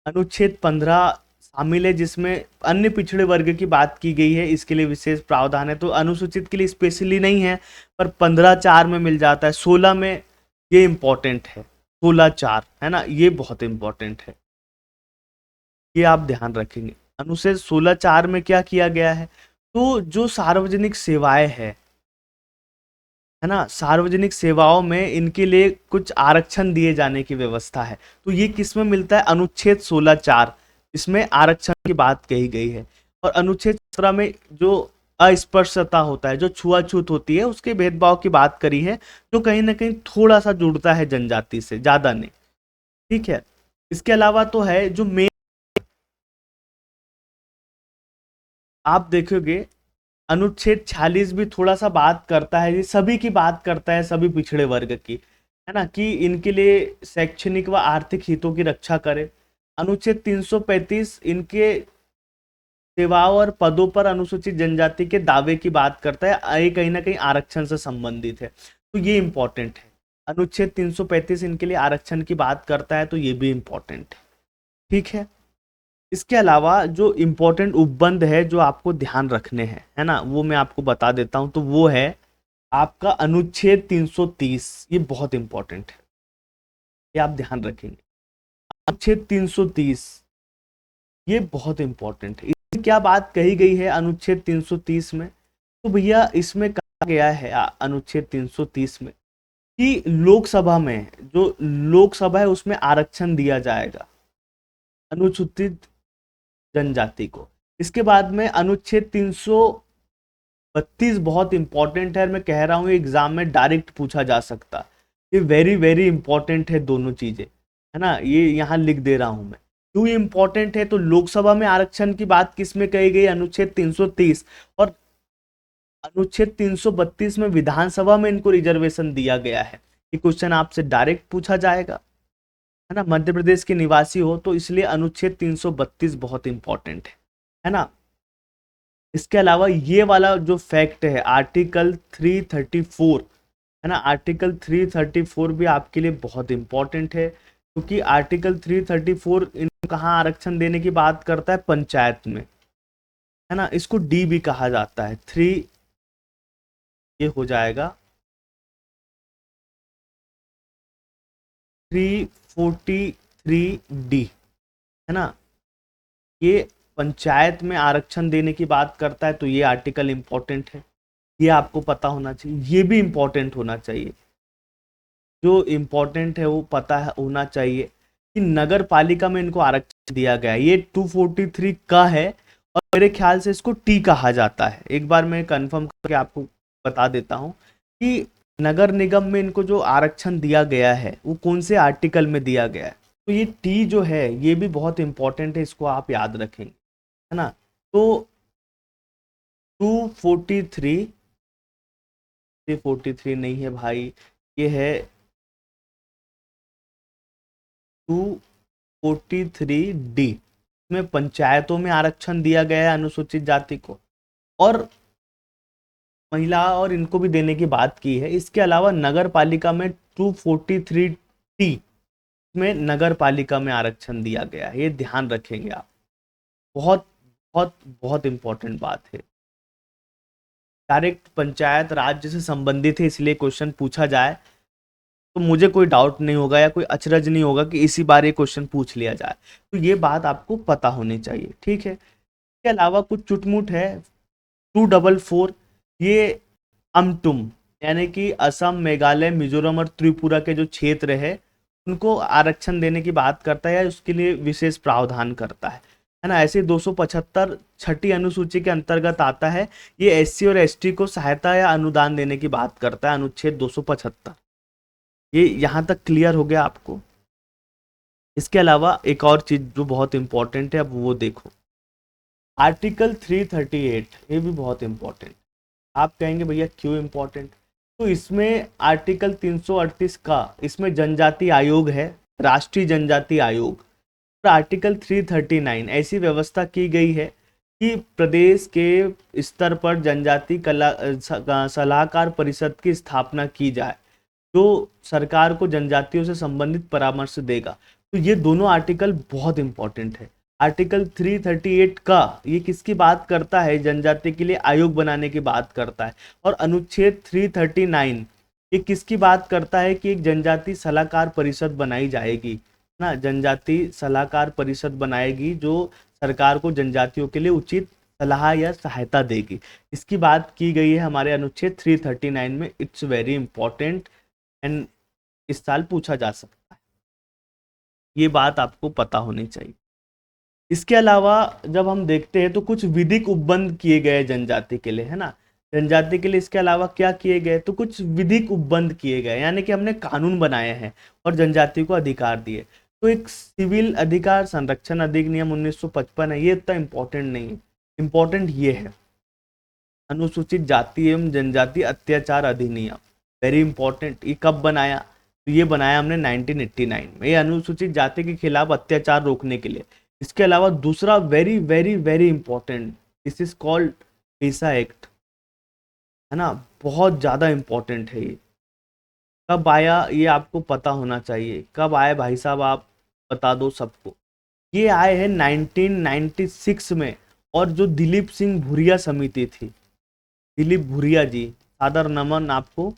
अनुच्छेद 15 शामिल है जिसमें अन्य पिछड़े वर्ग की बात की गई है, इसके लिए विशेष प्रावधान है। तो अनुसूचित के लिए स्पेशली नहीं है, पर 15(4) में मिल जाता है। 16 में ये इंपॉर्टेंट है, 16(4), है ना, ये बहुत इंपॉर्टेंट है, ये आप ध्यान रखेंगे। अनुच्छेद 16(4) में क्या किया गया है? तो जो सार्वजनिक सेवाएं है ना, सार्वजनिक सेवाओं में इनके लिए कुछ आरक्षण दिए जाने की व्यवस्था है। तो ये किस में मिलता है? अनुच्छेद 16(4), इसमें आरक्षण की बात कही गई है। और अनुच्छेद 17 में जो अस्पृश्यता होता है, जो छुआछूत होती है, उसके भेदभाव की बात करी है, जो कहीं ना कहीं थोड़ा सा जुड़ता है जनजाति से, ज्यादा नहीं। ठीक है, इसके अलावा तो है जो मेन, आप देखोगे अनुच्छेद 46 भी थोड़ा सा बात करता है, ये सभी की बात करता है, सभी पिछड़े वर्ग की, है ना, कि इनके लिए शैक्षणिक व आर्थिक हितों की रक्षा करे। अनुच्छेद 335 इनके सेवाओं और पदों पर अनुसूचित जनजाति के दावे की बात करता है, ये कहीं ना कहीं आरक्षण से संबंधित है, तो ये इंपॉर्टेंट है। अनुच्छेद 335 इनके लिए आरक्षण की बात करता है, तो ये भी इंपॉर्टेंट है। ठीक है, इसके अलावा जो इम्पोर्टेंट उपबंध है जो आपको ध्यान रखने हैं, है ना, वो मैं आपको बता देता हूं। तो वो है आपका अनुच्छेद 330, ये बहुत इंपॉर्टेंट है, ये आप ध्यान रखेंगे। अनुच्छेद 330 ये बहुत इंपॉर्टेंट है। क्या बात कही गई है अनुच्छेद 330 में? तो भैया इसमें कहा गया है अनुच्छेद 330 में कि लोकसभा में, जो लोकसभा है उसमें आरक्षण दिया जाएगा अनुसूचित जनजाति को। इसके बाद में अनुच्छेद 332 बहुत इंपॉर्टेंट है, मैं कह रहा हूँ एग्जाम में डायरेक्ट पूछा जा सकता, ये वेरी वेरी इंपॉर्टेंट है दोनों चीजें, है ना, ये यहाँ लिख दे रहा हूं मैं। क्यों इंपॉर्टेंट है? तो लोकसभा में आरक्षण की बात किस में कही गई? अनुच्छेद 330, और अनुच्छेद 332 में विधानसभा में इनको रिजर्वेशन दिया गया है। ये क्वेश्चन आपसे डायरेक्ट पूछा जाएगा, है ना, मध्य प्रदेश के निवासी हो तो, इसलिए अनुच्छेद 332 बहुत इंपॉर्टेंट है ना। इसके अलावा ये वाला जो फैक्ट है आर्टिकल 334, है ना, आर्टिकल 334 भी आपके लिए बहुत इंपॉर्टेंट है, क्योंकि आर्टिकल 334 इन कहाँ आरक्षण देने की बात करता है? पंचायत में, है ना। इसको डी भी कहा जाता है। 3 ये हो जाएगा 343D, है ना, ये पंचायत में आरक्षण देने की बात करता है, तो ये आर्टिकल इंपॉर्टेंट है, ये आपको पता होना चाहिए। ये भी इंपॉर्टेंट होना चाहिए, जो इंपॉर्टेंट है वो पता है होना चाहिए कि नगर पालिका में इनको आरक्षण दिया गया है। ये 243 का है, और मेरे ख्याल से इसको टी कहा जाता है। एक बार मैं कंफर्म करके आपको बता देता हूँ कि नगर निगम में इनको जो आरक्षण दिया गया है वो कौन से आर्टिकल में दिया गया है। तो ये टी जो है ये भी बहुत इंपॉर्टेंट है, इसको आप याद रखेंगे, है ना। तो 243, 343 नहीं है भाई, ये है 243D में पंचायतों में आरक्षण दिया गया है अनुसूचित जाति को, और महिला और इनको भी देने की बात की है। इसके अलावा नगर पालिका में 243T में नगर पालिका में आरक्षण दिया गया है, ये ध्यान रखेंगे आप, बहुत बहुत बहुत इंपॉर्टेंट बात है। डायरेक्ट पंचायत राज्य से संबंधित है, इसलिए क्वेश्चन पूछा जाए तो मुझे कोई डाउट नहीं होगा या कोई अचरज नहीं होगा कि इसी बार ये क्वेश्चन पूछ लिया जाए। तो ये बात आपको पता होनी चाहिए, ठीक है। इसके अलावा कुछ चुटमुट है। 244 ये अमटुम, यानी कि असम, मेघालय, मिजोरम और त्रिपुरा के जो क्षेत्र है उनको आरक्षण देने की बात करता है, या उसके लिए विशेष प्रावधान करता है ना। ऐसे 275 छठी अनुसूची के अंतर्गत आता है। ये एससी और एसटी को सहायता या अनुदान देने की बात करता है, अनुच्छेद 275। ये यहाँ तक क्लियर हो गया आपको। इसके अलावा एक और चीज जो बहुत इंपॉर्टेंट है, अब वो देखो, आर्टिकल 338, ये भी बहुत इंपॉर्टेंट। आप कहेंगे भैया क्यों इंपॉर्टेंट? तो इसमें आर्टिकल 338 का, इसमें जनजाति आयोग है, राष्ट्रीय जनजाति आयोग। और आर्टिकल 339 ऐसी व्यवस्था की गई है कि प्रदेश के स्तर पर जनजाति कला सलाहकार परिषद की स्थापना की जाए, जो सरकार को जनजातियों से संबंधित परामर्श देगा। तो ये दोनों आर्टिकल बहुत इंपॉर्टेंट है। आर्टिकल 338 का ये किसकी बात करता है? जनजाति के लिए आयोग बनाने की बात करता है। और अनुच्छेद 339 ये किसकी बात करता है? कि एक जनजाति सलाहकार परिषद बनाई जाएगी ना, जनजाति सलाहकार परिषद बनाएगी जो सरकार को जनजातियों के लिए उचित सलाह या सहायता देगी। इसकी बात की गई है हमारे अनुच्छेद 339 में। इट्स वेरी इंपॉर्टेंट एंड इस साल पूछा जा सकता है, ये बात आपको पता होनी चाहिए। इसके अलावा जब हम देखते हैं तो कुछ विधिक उपबंध किए गए जनजाति के लिए, है ना, जनजाति के लिए इसके अलावा क्या किए गए? तो कुछ विधिक उपबंध किए गए, यानी कि हमने कानून बनाए हैं और जनजाति को अधिकार दिए। तो एक सिविल अधिकार संरक्षण अधिनियम 1955 है, ये इतना इंपॉर्टेंट नहीं है, इंपॉर्टेंट ये है अनुसूचित जाति एवं जनजाति अत्याचार अधिनियम, वेरी इंपॉर्टेंट। ये कब बनाया? तो ये बनाया हमने 1989 में, ये अनुसूचित जाति के खिलाफ अत्याचार रोकने के लिए। इसके अलावा दूसरा very very very important, this is called PESA act, है ना, बहुत ज्यादा इंपॉर्टेंट है। ये कब आया ये आपको पता होना चाहिए। कब आए भाई साहब, आप बता दो सबको। ये आए हैं 1996 में, और जो दिलीप सिंह भुरिया समिति थी, दिलीप भुरिया जी, सादर नमन आपको,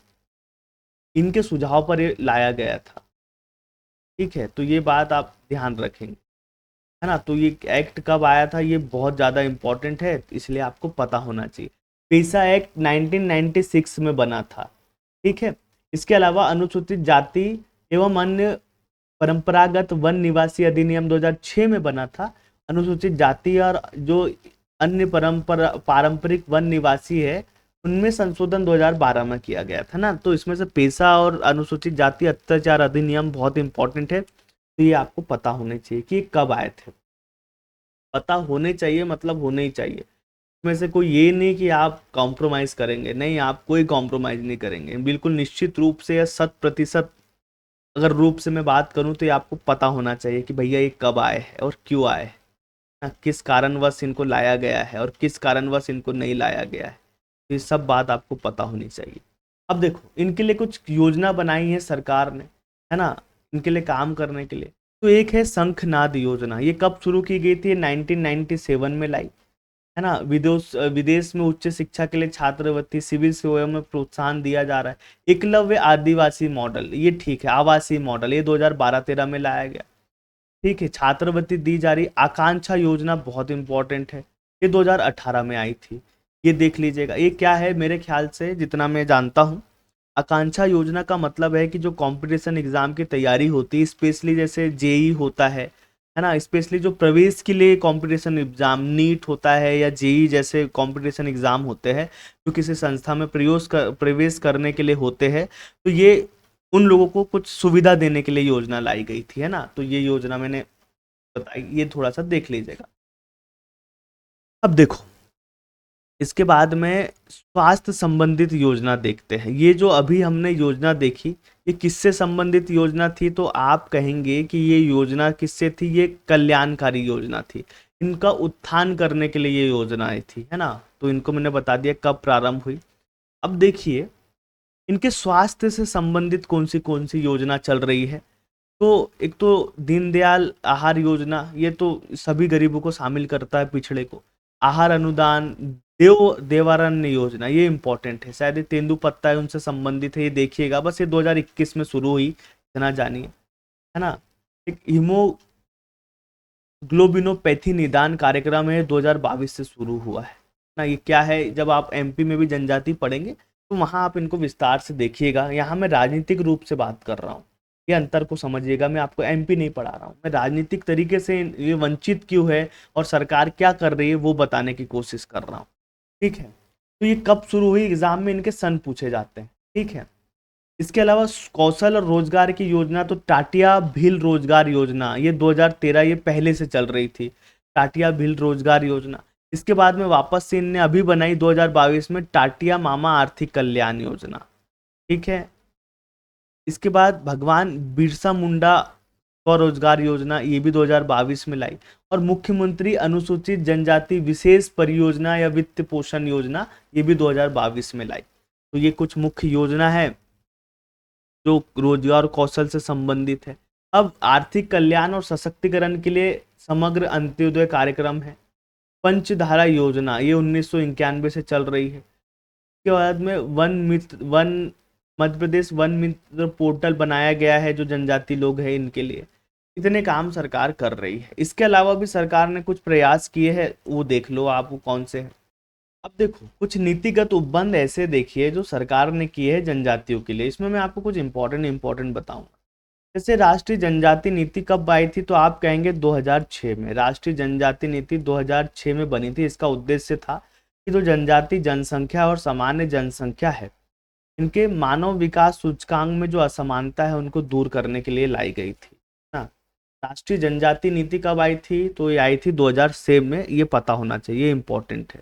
इनके सुझाव पर ये लाया गया था, ठीक है। तो ये बात आप ध्यान रखेंगे। है ना। तो ये एक्ट कब आया था, ये बहुत ज़्यादा इम्पोर्टेंट है, इसलिए आपको पता होना चाहिए। पेसा एक्ट 1996 में बना था, ठीक है। इसके अलावा अनुसूचित जाति एवं अन्य परंपरागत वन निवासी अधिनियम 2006 में बना था। अनुसूचित जाति और जो अन्य पारंपरिक वन निवासी है, उनमें संशोधन 2012 में किया गया था ना। तो इसमें से पेशा और अनुसूचित जाति अत्याचार अधिनियम बहुत इंपॉर्टेंट है, तो ये आपको पता होने चाहिए कि कब आए थे। पता होने चाहिए मतलब होने ही चाहिए। इसमें से कोई ये नहीं कि आप कॉम्प्रोमाइज करेंगे, नहीं, आप कोई कॉम्प्रोमाइज नहीं करेंगे, बिल्कुल निश्चित रूप से या 100% अगर रूप से मैं बात करूं तो ये आपको पता होना चाहिए कि भैया ये कब आए हैं और क्यों आए हैं, किस कारणवश इनको लाया गया है और किस कारणवश इनको नहीं लाया गया है। ये सब बात आपको पता होनी चाहिए। अब देखो, इनके लिए कुछ योजना बनाई है सरकार ने, है ना, इनके लिए काम करने के लिए। तो एक है शंखनाद योजना। ये कब शुरू की गई थी? 1997 में लाई, है ना। विदेश में उच्च शिक्षा के लिए छात्रवृत्ति, सिविल सेवाओं में प्रोत्साहन दिया जा रहा है। एकलव्य आदिवासी मॉडल, ये ठीक है, आवासीय मॉडल, ये 2012-13 में लाया गया, ठीक है। छात्रवृत्ति दी जा रही। आकांक्षा योजना बहुत इंपॉर्टेंट है, ये 2018 में आई थी, ये देख लीजिएगा। ये क्या है, मेरे ख्याल से जितना मैं जानता हूँ, आकांक्षा योजना का मतलब है कि जो कंपटीशन एग्जाम की तैयारी होती है, स्पेशली जैसे जेई होता है ना, स्पेशली जो प्रवेश के लिए कंपटीशन एग्जाम नीट होता है या जेई जैसे कंपटीशन एग्जाम होते हैं, जो किसी संस्था में प्रवेश करने के लिए होते हैं, तो ये उन लोगों को कुछ सुविधा देने के लिए योजना लाई गई थी, है ना। तो ये योजना मैंने बताई, ये थोड़ा सा देख लीजिएगा। अब देखो, इसके बाद में स्वास्थ्य संबंधित योजना देखते हैं। ये जो अभी हमने योजना देखी, ये किससे संबंधित योजना थी? तो आप कहेंगे कि ये योजना किससे थी? ये कल्याणकारी योजना थी, इनका उत्थान करने के लिए ये योजना आई थी, है ना। तो इनको मैंने बता दिया कब प्रारंभ हुई। अब देखिए, इनके स्वास्थ्य से संबंधित कौन सी योजना चल रही है। तो एक तो दीनदयाल आहार योजना, ये तो सभी गरीबों को शामिल करता है, पिछड़े को। आहार अनुदान, देवारण्य योजना, ये इंपॉर्टेंट है, शायद ये तेंदुपत्ता है उनसे संबंधित है, ये देखिएगा। बस ये 2021 में शुरू हुई, इतना जानिए, है ना। एक हीमोग्लोबिनोपैथी निदान कार्यक्रम है, 2022 से शुरू हुआ है ना। ये क्या है, जब आप एमपी में भी जनजाति पढ़ेंगे तो वहां आप इनको विस्तार से देखिएगा। यहाँ मैं राजनीतिक रूप से बात कर रहा हूँ, ये अंतर को समझिएगा। मैं आपको एमपी नहीं पढ़ा रहा हूँ, मैं राजनीतिक तरीके से ये वंचित क्यों है और सरकार क्या कर रही है वो बताने की कोशिश कर रहा हूँ, ठीक है। तो ये कब शुरू हुई, एग्जाम में इनके सन पूछे जाते हैं, ठीक है। इसके अलावा कौशल और रोजगार की योजना, तो टाटिया भील रोजगार योजना, ये 2013, ये पहले से चल रही थी, टाटिया भील रोजगार योजना। इसके बाद में वापस से इनने अभी बनाई 2022 में टाटिया मामा आर्थिक कल्याण योजना, ठीक है। इसके बाद भगवान बिरसा मुंडा स्वरोजगार योजना, ये भी 2022 में लाई। और मुख्यमंत्री अनुसूचित जनजाति विशेष परियोजना या वित्त पोषण योजना, ये भी 2022 में लाई। तो ये कुछ मुख्य योजना है जो रोजगार और कौशल से संबंधित है। अब आर्थिक कल्याण और सशक्तिकरण के लिए समग्र अंत्योदय कार्यक्रम है। पंचधारा योजना, ये 1991 से चल रही है। के बाद में वन मध्य प्रदेश वन मित्र पोर्टल बनाया गया है, जो जनजाति लोग हैं इनके लिए। इतने काम सरकार कर रही है। इसके अलावा भी सरकार ने कुछ प्रयास किए हैं, वो देख लो आप वो कौन से हैं। अब देखो, कुछ नीतिगत उपबंध ऐसे देखिए जो सरकार ने किए हैं जनजातियों के लिए। इसमें मैं आपको कुछ इंपॉर्टेंट बताऊंगा। जैसे राष्ट्रीय जनजाति नीति कब आई थी, तो आप कहेंगे 2006 में। राष्ट्रीय जनजाति नीति 2006 में बनी थी। इसका उद्देश्य था कि जो जनजाति जनसंख्या और सामान्य जनसंख्या है, इनके मानव विकास सूचकांक में जो असमानता है उनको दूर करने के लिए लाई गई थी ना। राष्ट्रीय जनजाति नीति कब आई थी, तो ये आई थी 2006 में, ये पता होना चाहिए, इंपॉर्टेंट है।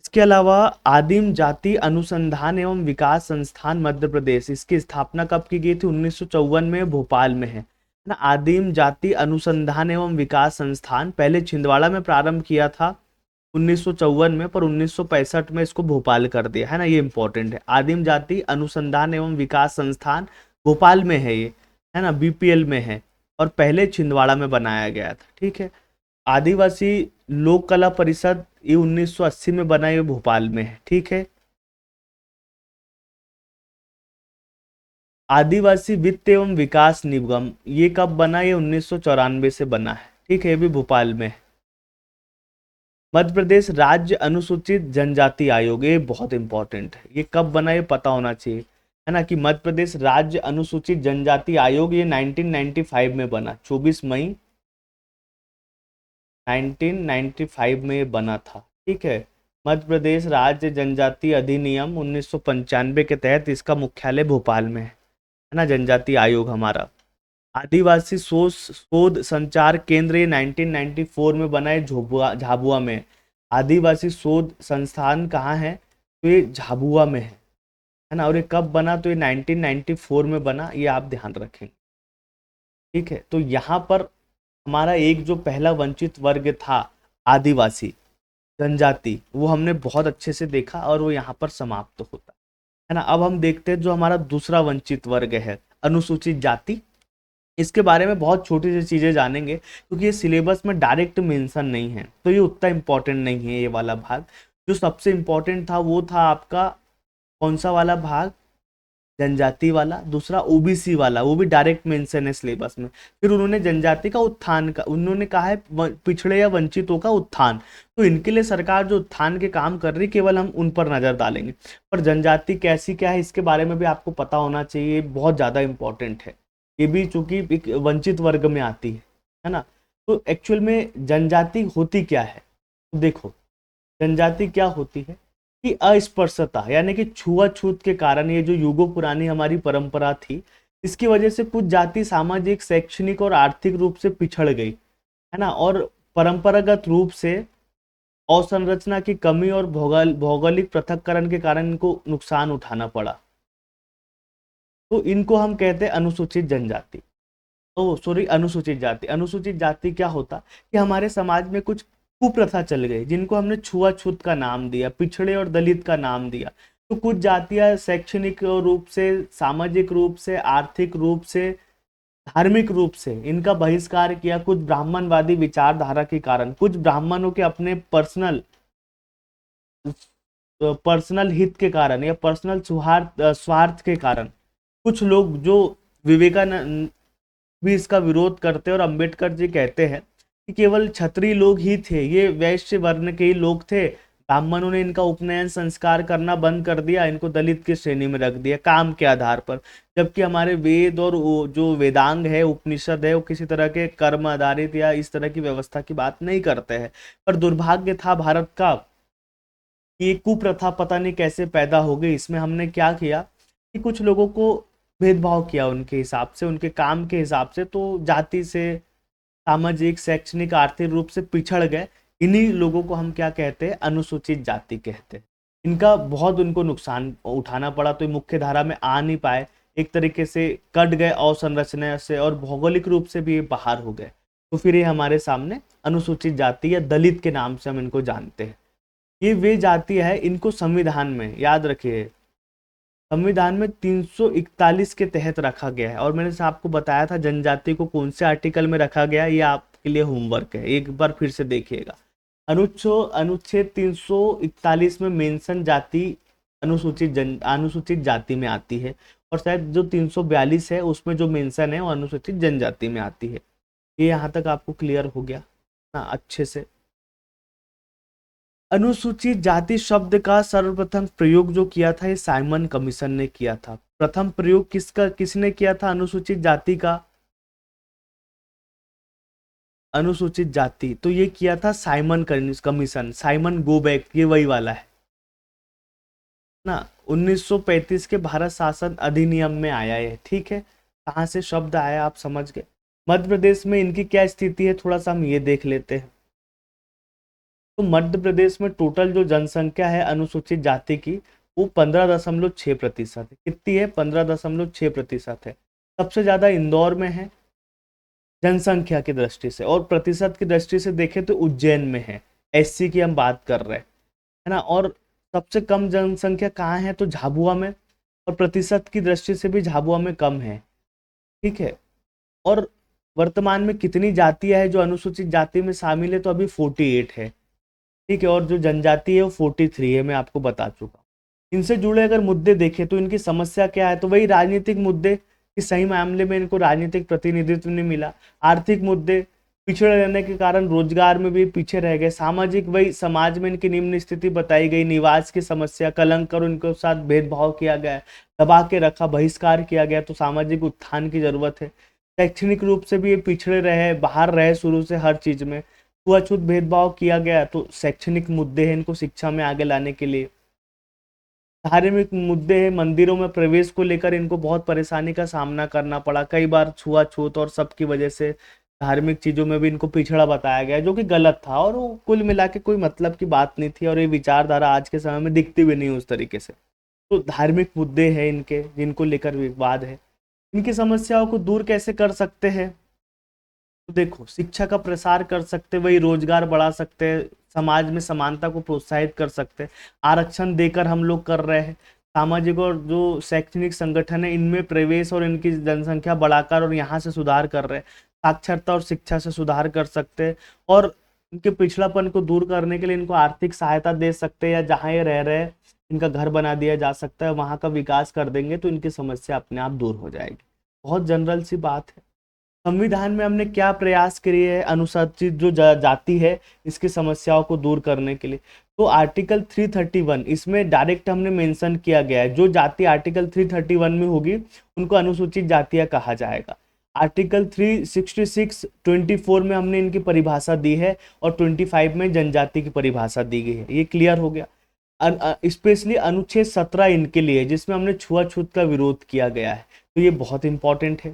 इसके अलावा आदिम जाति अनुसंधान एवं विकास संस्थान मध्य प्रदेश, इसकी स्थापना कब की गई थी? 1954 में, भोपाल में है ना। आदिम जाति अनुसंधान एवं विकास संस्थान पहले छिंदवाड़ा में प्रारंभ किया था 1954 में, पर 1965 में इसको भोपाल कर दिया, है ना। ये इंपॉर्टेंट है। आदिम जाति अनुसंधान एवं विकास संस्थान भोपाल में है ये, है ना, बीपीएल में है, और पहले छिंदवाड़ा में बनाया गया था, ठीक है। आदिवासी लोक कला परिषद, ये 1980 में बना, ये भोपाल में है, ठीक है। आदिवासी वित्त एवं विकास निगम, ये कब बना? ये 1994 से बना है, ठीक है, ये भी भोपाल में है। मध्य प्रदेश राज्य अनुसूचित जनजाति आयोग, ये बहुत इंपॉर्टेंट है, ये कब बना ये पता होना चाहिए, है ना, कि मध्य प्रदेश राज्य अनुसूचित जनजाति आयोग ये 1995 में बना, 24 मई 1995 में ये बना था। ठीक है, मध्य प्रदेश राज्य जनजाति अधिनियम 1995 के तहत इसका मुख्यालय भोपाल में है ना, जनजाति आयोग हमारा। आदिवासी शोध संचार केंद्र ये 1994 में बना है, झाबुआ में। आदिवासी शोध संस्थान कहाँ है, तो ये झाबुआ में है ना, और ये कब बना, तो ये 1994 में बना, ये आप ध्यान रखेंगे। ठीक है, तो यहाँ पर हमारा एक जो पहला वंचित वर्ग था आदिवासी जनजाति, वो हमने बहुत अच्छे से देखा और वो यहाँ पर समाप्त होता है ना। अब हम देखते हैं जो हमारा दूसरा वंचित वर्ग है अनुसूचित जाति। इसके बारे में बहुत छोटी सी चीजें जानेंगे क्योंकि ये सिलेबस में डायरेक्ट मेंशन नहीं है, तो ये उतना इम्पोर्टेंट नहीं है ये वाला भाग। जो सबसे इम्पोर्टेंट था वो था आपका कौन सा वाला भाग, जनजाति वाला, दूसरा ओबीसी वाला, वो भी डायरेक्ट मेंशन है सिलेबस में। फिर उन्होंने जनजाति का उत्थान का उन्होंने कहा है पिछड़े या वंचितों का उत्थान, तो इनके लिए सरकार जो उत्थान के काम कर रही केवल हम उन पर नजर डालेंगे। पर जनजाति कैसी क्या है इसके बारे में भी आपको पता होना चाहिए, बहुत ज्यादा इंपॉर्टेंट है ये भी, चूंकि एक वंचित वर्ग में आती है ना। तो एक्चुअल में जनजाति होती क्या है, तो देखो जनजाति क्या होती है कि अस्पृश्यता यानी कि छुआछूत के कारण, ये जो युगों पुरानी हमारी परंपरा थी, इसकी वजह से कुछ जाति सामाजिक, शैक्षणिक और आर्थिक रूप से पिछड़ गई, है ना, और परंपरागत रूप से अवसंरचना की कमी और भौगोलिक पृथक्करण के कारण इनको नुकसान उठाना पड़ा, तो इनको हम कहते हैं अनुसूचित जनजाति। ओ सॉरी, अनुसूचित जाति। अनुसूचित जाति क्या होता कि हमारे समाज में कुछ कुप्रथा चल गई जिनको हमने छुआछूत का नाम दिया, पिछड़े और दलित का नाम दिया। तो कुछ जातियां शैक्षणिक रूप से, सामाजिक रूप से, आर्थिक रूप से, धार्मिक रूप से इनका बहिष्कार किया, कुछ ब्राह्मणवादी विचारधारा के कारण, कुछ ब्राह्मणों के अपने पर्सनल हित के कारण या पर्सनल स्वार्थ के कारण, कुछ लोग जो विवेकानंद भी इसका विरोध करते हैं, और अंबेडकर जी कहते हैं कि केवल क्षत्रिय लोग ही थे, ये वैश्य वर्ण के ही लोग थे, ब्राह्मणों ने इनका उपनयन संस्कार करना बंद कर दिया, इनको दलित की श्रेणी में रख दिया काम के आधार पर। जबकि हमारे वेद और जो वेदांग है, उपनिषद है, वो किसी तरह के कर्म आधारित या इस तरह की व्यवस्था की बात नहीं करते हैं। पर दुर्भाग्य था भारत का कि ये कुप्रथा पता नहीं कैसे पैदा हो गई। इसमें हमने क्या किया कि कुछ लोगों को भेदभाव किया उनके हिसाब से, उनके काम के हिसाब से, तो जाति से, सामाजिक, शैक्षणिक, आर्थिक रूप से पिछड़ गए। इन्हीं लोगों को हम क्या कहते हैं, अनुसूचित जाति कहते हैं। इनका बहुत उनको नुकसान उठाना पड़ा, तो ये मुख्य धारा में आ नहीं पाए, एक तरीके से कट गए अवसंरचना से, और भौगोलिक रूप से भी ये बाहर हो गए। तो फिर ये हमारे सामने अनुसूचित जाति या दलित के नाम से हम इनको जानते हैं। ये वे जाति है, इनको संविधान में याद रखिए, संविधान में 341 के तहत रखा गया है। और मैंने आपको बताया था जनजाति को कौन से आर्टिकल में रखा गया, ये आपके लिए होमवर्क है, एक बार फिर से देखिएगा। अनुच्छेद 341 में मेंशन जाति अनुसूचित जाति में आती है, और शायद जो 342 है उसमें जो मेंशन है वो अनुसूचित जनजाति में आती है। ये यहाँ तक आपको क्लियर हो गया ना अच्छे से। अनुसूचित जाति शब्द का सर्वप्रथम प्रयोग जो किया था ये साइमन कमीशन ने किया था। प्रथम प्रयोग किसने किया था अनुसूचित जाति का, अनुसूचित जाति, तो ये किया था साइमन कमीशन, साइमन गोबैक, ये वही वाला है ना। 1935 के भारत शासन अधिनियम में आया है। ठीक है, कहाँ से शब्द आया आप समझ गए। मध्य प्रदेश में इनकी क्या स्थिति है थोड़ा सा हम ये देख लेते हैं। तो मध्य प्रदेश में टोटल जो जनसंख्या है अनुसूचित जाति की वो 15.6% है। कितनी है, 15.6% है। सबसे ज्यादा इंदौर में है जनसंख्या की दृष्टि से, और प्रतिशत की दृष्टि से देखें तो उज्जैन में है। एससी की हम बात कर रहे हैं, है ना। और सबसे कम जनसंख्या कहाँ है, तो झाबुआ में, और प्रतिशत की दृष्टि से भी झाबुआ में कम है। ठीक है, और वर्तमान में कितनी जातियां है जो अनुसूचित जाति में शामिल है, तो अभी 48 है। ठीक है, और जो जनजाति है वो 43 है, मैं आपको बता चुका हूँ। इनसे जुड़े अगर मुद्दे देखें तो इनकी समस्या क्या है, तो वही राजनीतिक मुद्दे कि सही मामले में इनको राजनीतिक प्रतिनिधित्व नहीं मिला। आर्थिक मुद्दे पिछड़े रहने के कारण रोजगार में भी पीछे रह गए। सामाजिक वही समाज में इनकी निम्न स्थिति बताई गई, निवास की समस्या, कलंक और उनके साथ भेदभाव किया गया, दबा के रखा, बहिष्कार किया गया, तो सामाजिक उत्थान की जरूरत है। शैक्षणिक रूप से भी ये पिछड़े रहे, बाहर रहे शुरू से हर चीज में, छुआछूत भेदभाव किया गया, तो शैक्षणिक मुद्दे हैं इनको शिक्षा में आगे लाने के लिए। धार्मिक मुद्दे हैं, मंदिरों में प्रवेश को लेकर इनको बहुत परेशानी का सामना करना पड़ा, कई बार छुआछूत और सबकी वजह से धार्मिक चीजों में भी इनको पिछड़ा बताया गया, जो कि गलत था और वो कुल मिला के कोई मतलब की बात नहीं थी, और ये विचारधारा आज के समय में दिखती भी नहीं उस तरीके से। तो धार्मिक मुद्दे हैं इनके जिनको लेकर विवाद है। इनकी समस्याओं को दूर कैसे कर सकते हैं? तो देखो, शिक्षा का प्रसार कर सकते, वही रोजगार बढ़ा सकते हैं, समाज में समानता को प्रोत्साहित कर सकते हैं, आरक्षण देकर हम लोग कर रहे हैं। सामाजिक और जो शैक्षणिक संगठन है इनमें प्रवेश और इनकी जनसंख्या बढ़ाकर और यहाँ से सुधार कर रहे हैं। साक्षरता और शिक्षा से सुधार कर सकते हैं, और इनके पिछड़ापन को दूर करने के लिए इनको आर्थिक सहायता दे सकते हैं, या जहाँ ये रह रहे हैं इनका घर बना दिया जा सकता है, वहाँ का विकास कर देंगे तो इनकी समस्या अपने आप दूर हो जाएगी। बहुत जनरल सी बात है। संविधान में हमने क्या प्रयास किए हैं अनुसूचित जो जाति है इसकी समस्याओं को दूर करने के लिए? तो आर्टिकल 331 इसमें डायरेक्ट हमने मेंशन किया गया है, जो जाति आर्टिकल 331 में होगी उनको अनुसूचित जातियां कहा जाएगा। आर्टिकल 366 24 में हमने इनकी परिभाषा दी है, और 25 में जनजाति की परिभाषा दी गई है। ये क्लियर हो गया। स्पेशली अनुच्छेद 17 इनके लिए, जिसमें हमने छुआछूत का विरोध किया गया है, तो ये बहुत इंपॉर्टेंट है।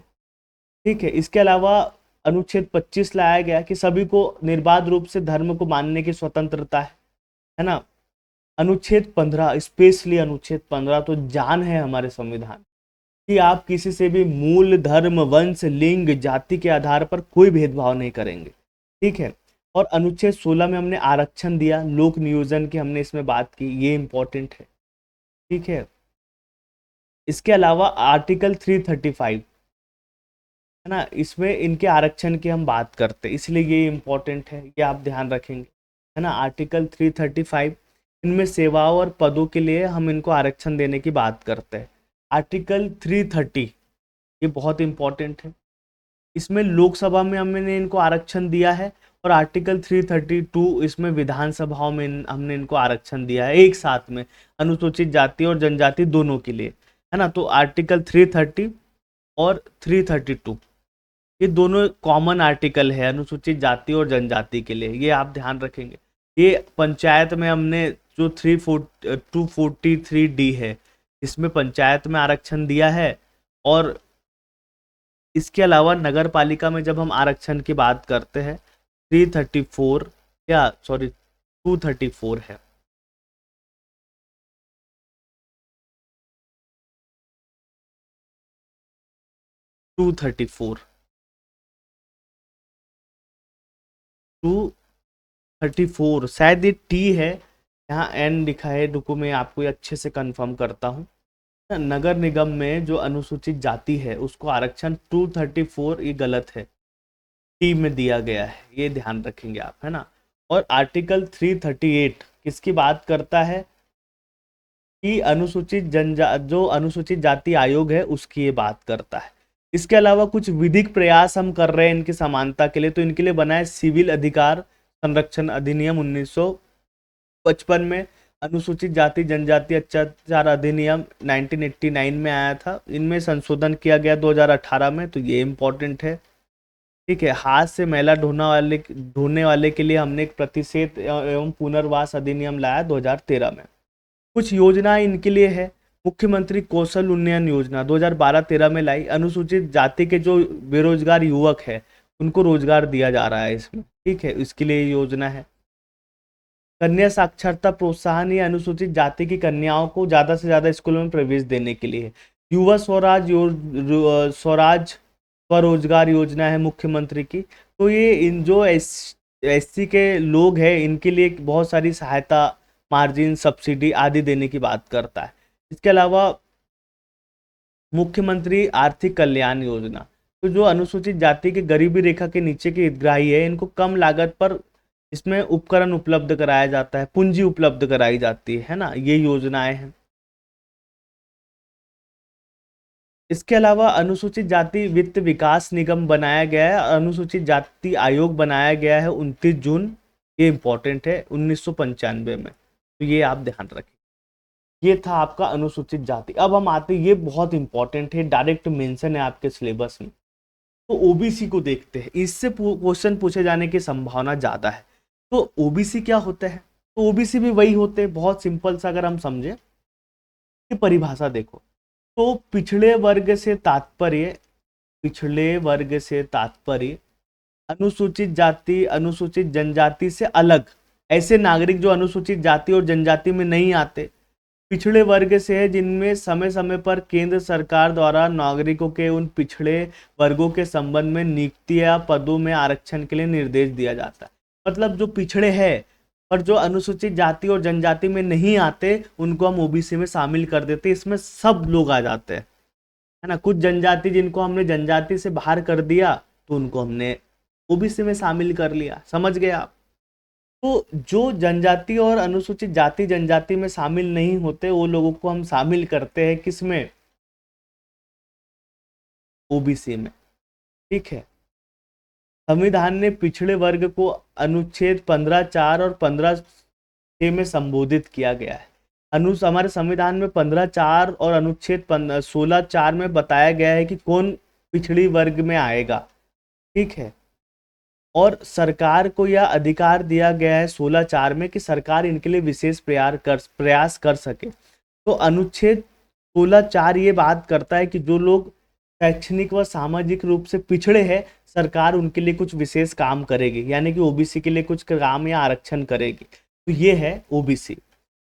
ठीक है, इसके अलावा अनुच्छेद 25 लाया गया कि सभी को निर्बाध रूप से धर्म को मानने की स्वतंत्रता है ना। अनुच्छेद 15, स्पेशली अनुच्छेद 15 तो जान है हमारे संविधान कि आप किसी से भी मूल, धर्म, वंश, लिंग, जाति के आधार पर कोई भेदभाव नहीं करेंगे। ठीक है। और अनुच्छेद 16 में हमने आरक्षण दिया, लोक नियोजन की हमने इसमें बात की, ये इंपॉर्टेंट है। ठीक है। इसके अलावा आर्टिकल 335 है ना, इसमें इनके आरक्षण की हम बात करते हैं, इसलिए ये इंपॉर्टेंट है, ये आप ध्यान रखेंगे, है ना। आर्टिकल 335 इनमें सेवाओं और पदों के लिए हम इनको आरक्षण देने की बात करते हैं। आर्टिकल 330 ये बहुत इंपॉर्टेंट है, इसमें लोकसभा में हमने इनको आरक्षण दिया है, और आर्टिकल 332 इसमें विधानसभाओं में हमने इनको आरक्षण दिया है एक साथ में, अनुसूचित जाति और जनजाति दोनों के लिए, है ना। तो आर्टिकल 330 और 332 ये दोनों कॉमन आर्टिकल है अनुसूचित जाति और जनजाति के लिए, ये आप ध्यान रखेंगे। ये पंचायत में हमने जो 243D है इसमें पंचायत में आरक्षण दिया है, और इसके अलावा नगर पालिका में जब हम आरक्षण की बात करते हैं 334 या सॉरी 234 है, 234 234 शायद ये टी है, यहाँ एन लिखा है, रुको मैं आपको ये अच्छे से कंफर्म करता हूँ। नगर निगम में जो अनुसूचित जाति है उसको आरक्षण 234 ये गलत है, टी में दिया गया है, ये ध्यान रखेंगे आप, है ना। और आर्टिकल 338 किसकी बात करता है कि जो अनुसूचित जाति आयोग है उसकी ये बात करता है। इसके अलावा कुछ विधिक प्रयास हम कर रहे हैं इनकी समानता के लिए, तो इनके लिए बना है सिविल अधिकार संरक्षण अधिनियम 1955 में, अनुसूचित जाति जनजाति अत्याचार अधिनियम 1989 में आया था, इनमें संशोधन किया गया 2018 में, तो ये इंपॉर्टेंट है। ठीक है। हाथ से मैला ढोने वाले के लिए हमने एक प्रतिषेध एवं पुनर्वास अधिनियम लाया 2013 में। कुछ योजनाएं इनके लिए है, मुख्यमंत्री कौशल उन्नयन योजना 2012-13 में लाई, अनुसूचित जाति के जो बेरोजगार युवक है उनको रोजगार दिया जा रहा है इसमें। ठीक है, इसके लिए योजना है। कन्या साक्षरता प्रोत्साहन, या अनुसूचित जाति की कन्याओं को ज्यादा से ज्यादा स्कूलों में प्रवेश देने के लिए। युवा स्वराज स्वरोजगार योजना है मुख्यमंत्री की, तो ये इन जो एससी के लोग हैं इनके लिए बहुत सारी सहायता, मार्जिन, सब्सिडी आदि देने की बात करता है। इसके अलावा मुख्यमंत्री आर्थिक कल्याण योजना, तो जो अनुसूचित जाति के गरीबी रेखा के नीचे के हितग्राही है इनको कम लागत पर इसमें उपकरण उपलब्ध कराया जाता है, पूंजी उपलब्ध कराई जाती है ना, ये योजनाएं हैं। इसके अलावा अनुसूचित जाति वित्त विकास निगम बनाया गया है, अनुसूचित जाति आयोग बनाया गया है 29 जून, ये इंपॉर्टेंट है, 1995 में, तो ये आप ध्यान रखें। ये था आपका अनुसूचित जाति। अब हम आते, ये बहुत इंपॉर्टेंट है, डायरेक्ट मेंशन है आपके सिलेबस में, तो ओबीसी को देखते हैं, इससे क्वेश्चन पूछे जाने की संभावना ज्यादा है। तो ओबीसी क्या होता है? तो ओबीसी भी वही होते हैं, बहुत सिंपल सा अगर हम समझे कि परिभाषा देखो, तो पिछड़े वर्ग से तात्पर्य, पिछड़े वर्ग से तात्पर्य अनुसूचित जाति अनुसूचित जनजाति से अलग ऐसे नागरिक जो अनुसूचित जाति और जनजाति में नहीं आते, पिछड़े वर्ग से है जिनमें समय समय पर केंद्र सरकार द्वारा नागरिकों के उन पिछड़े वर्गों के संबंध में नियुक्ति या पदों में आरक्षण के लिए निर्देश दिया जाता है। मतलब जो पिछड़े हैं और जो अनुसूचित जाति और जनजाति में नहीं आते, उनको हम ओबीसी में शामिल कर देते, इसमें सब लोग आ जाते हैं, है ना। कुछ जनजाति जिनको हमने जनजाति से बाहर कर दिया, तो उनको हमने ओबीसी में शामिल कर लिया, समझ गए आप। तो जो जनजाति और अनुसूचित जाति जनजाति में शामिल नहीं होते, वो लोगों को हम शामिल करते हैं किसमें? ओबीसी में, ठीक है। संविधान ने पिछड़े वर्ग को अनुच्छेद 15(4) और 15(6) में संबोधित किया गया है। हमारे संविधान में 15(4) और अनुच्छेद 16(4) में बताया गया है कि कौन पिछड़ी वर्ग में आएगा, ठीक है। और सरकार को यह अधिकार दिया गया है 16(4) में कि सरकार इनके लिए विशेष प्रयास कर सके। तो अनुच्छेद 16(4) ये बात करता है कि जो लोग शैक्षणिक व सामाजिक रूप से पिछड़े हैं, सरकार उनके लिए कुछ विशेष काम करेगी, यानी कि ओबीसी के लिए कुछ काम या आरक्षण करेगी। तो ये है ओबीसी।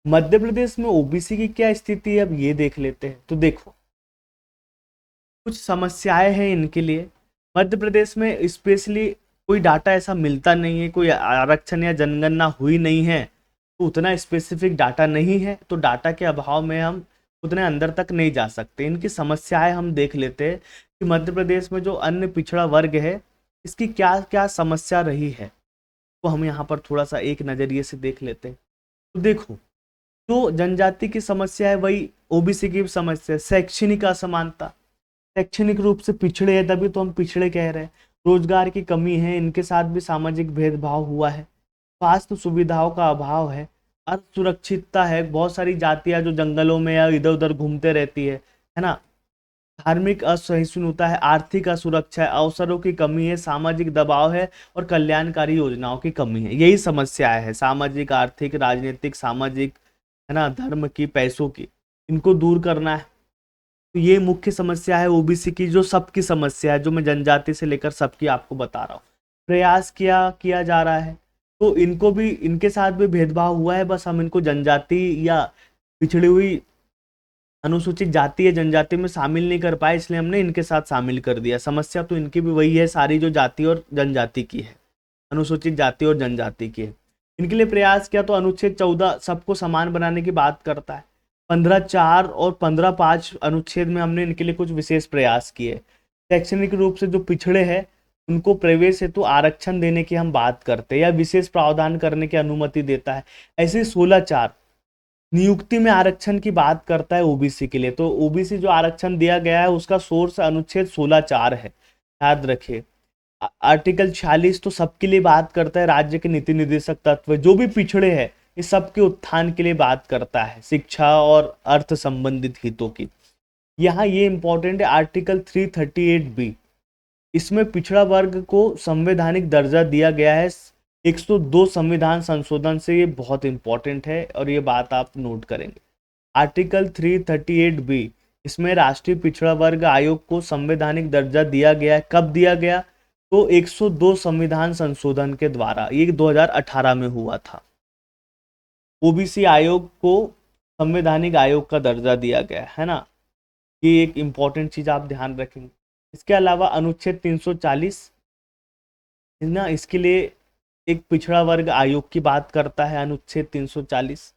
मध्य प्रदेश में ओबीसी की क्या स्थिति है, अब ये देख लेते हैं। तो देखो, कुछ समस्याएं हैं इनके लिए। मध्य प्रदेश में स्पेशली कोई डाटा ऐसा मिलता नहीं है, कोई आरक्षण या जनगणना हुई नहीं है, तो उतना स्पेसिफिक डाटा नहीं है, तो डाटा के अभाव में हम उतने अंदर तक नहीं जा सकते। इनकी समस्याएं हम देख लेते हैं कि मध्य प्रदेश में जो अन्य पिछड़ा वर्ग है, इसकी क्या क्या समस्या रही है, तो हम यहाँ पर थोड़ा सा एक नज़रिए से देख लेते हैं। तो देखो, जो जनजाति की समस्या है वही ओबीसी की समस्या है, शैक्षणिक असमानता, शैक्षणिक रूप से पिछड़े हैं, तभी तो हम पिछड़े कह रहे हैं। रोजगार की कमी है, इनके साथ भी सामाजिक भेदभाव हुआ है। स्वास्थ्य सुविधाओं का अभाव है, असुरक्षितता है, बहुत सारी जातियां जो जंगलों में या इधर उधर घूमते रहती है ना। धार्मिक असहिष्णुता है, आर्थिक असुरक्षा है, अवसरों की कमी है, सामाजिक दबाव है और कल्याणकारी योजनाओं की कमी है। यही समस्याएं है, सामाजिक, आर्थिक, राजनीतिक, सामाजिक, है ना, धर्म की, पैसों की, इनको दूर करना है। तो ये मुख्य समस्या है ओबीसी की, जो सबकी समस्या है, जो मैं जनजाति से लेकर सबकी आपको बता रहा हूँ। प्रयास किया जा रहा है, तो इनको भी, इनके साथ भी भेदभाव हुआ है, बस हम इनको जनजाति या पिछड़ी हुई अनुसूचित जाति या जनजाति में शामिल नहीं कर पाए, इसलिए हमने इनके साथ शामिल कर दिया। समस्या तो इनकी भी वही है, सारी जो जाति और जनजाति की है, अनुसूचित जाति और जनजाति की है। इनके लिए प्रयास किया तो अनुच्छेद 14 सबको समान बनाने की बात करता है। 15(4) और 15(5) अनुच्छेद में हमने इनके लिए कुछ विशेष प्रयास किए। शैक्षणिक रूप से जो पिछड़े हैं, उनको प्रवेश हेतु आरक्षण देने की हम बात करते हैं या विशेष प्रावधान करने की अनुमति देता है। ऐसे 16(4) नियुक्ति में आरक्षण की बात करता है ओबीसी के लिए। तो ओबीसी जो आरक्षण दिया गया है, उसका सोर्स अनुच्छेद 16(4) है, याद रखिए। आर्टिकल 46 तो सबके लिए बात करता है, राज्य के नीति निर्देशक तत्व जो भी पिछड़े हैं, ये सबके उत्थान के लिए बात करता है, शिक्षा और अर्थ संबंधित हितों की। यहाँ ये इंपॉर्टेंट है, आर्टिकल 338B, इसमें पिछड़ा वर्ग को संवैधानिक दर्जा दिया गया है 102 संविधान संशोधन से। ये बहुत इंपॉर्टेंट है और ये बात आप नोट करेंगे। आर्टिकल 338B, इसमें राष्ट्रीय पिछड़ा वर्ग आयोग को संवैधानिक दर्जा दिया गया है। कब दिया गया? तो 102 संविधान संशोधन के द्वारा, ये 2018 में हुआ था। ओबीसी आयोग को संवैधानिक आयोग का दर्जा दिया गया है ना, ये एक इंपॉर्टेंट चीज आप ध्यान रखेंगे। इसके अलावा अनुच्छेद 340 है ना, इसके लिए एक पिछड़ा वर्ग आयोग की बात करता है। अनुच्छेद 340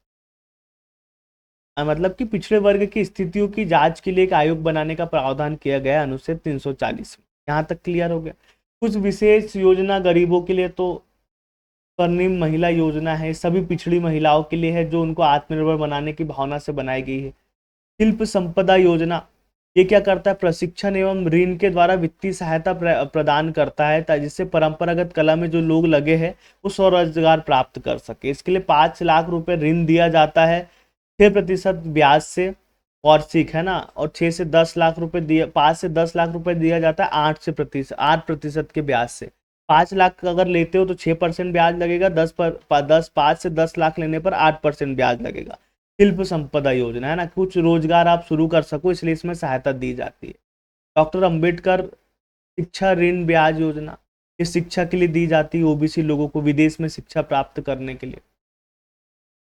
मतलब कि पिछड़े वर्ग की स्थितियों की जांच के लिए एक आयोग बनाने का प्रावधान किया गया है अनुच्छेद 340 में। यहाँ तक क्लियर हो गया। कुछ विशेष योजना गरीबों के लिए, तो स्वर्णिम महिला योजना है, सभी पिछड़ी महिलाओं के लिए है, जो उनको आत्मनिर्भर बनाने की भावना से बनाई गई है। शिल्प संपदा योजना, ये क्या करता है, प्रशिक्षण एवं ऋण के द्वारा वित्तीय सहायता प्रदान करता है जिससे परंपरागत कला में जो लोग लगे हैं वो स्वरोजगार प्राप्त कर सके। इसके लिए 5 लाख रुपए ऋण दिया जाता है 6% ब्याज से वार्षिक, है ना, और 6 से 10 लाख रुपए दिया, 5 से 10 लाख रुपए दिया जाता है 8% के ब्याज से। 5 लाख अगर लेते हो तो 6% ब्याज लगेगा, 5 से 10 लाख लेने पर 8% ब्याज लगेगा। शिल्प संपदा योजना, है ना, कुछ रोजगार आप शुरू कर सको इसलिए इसमें सहायता दी जाती है। डॉक्टर अंबेडकर शिक्षा ऋण ब्याज योजना, ये शिक्षा के लिए दी जाती है ओबीसी लोगों को विदेश में शिक्षा प्राप्त करने के लिए।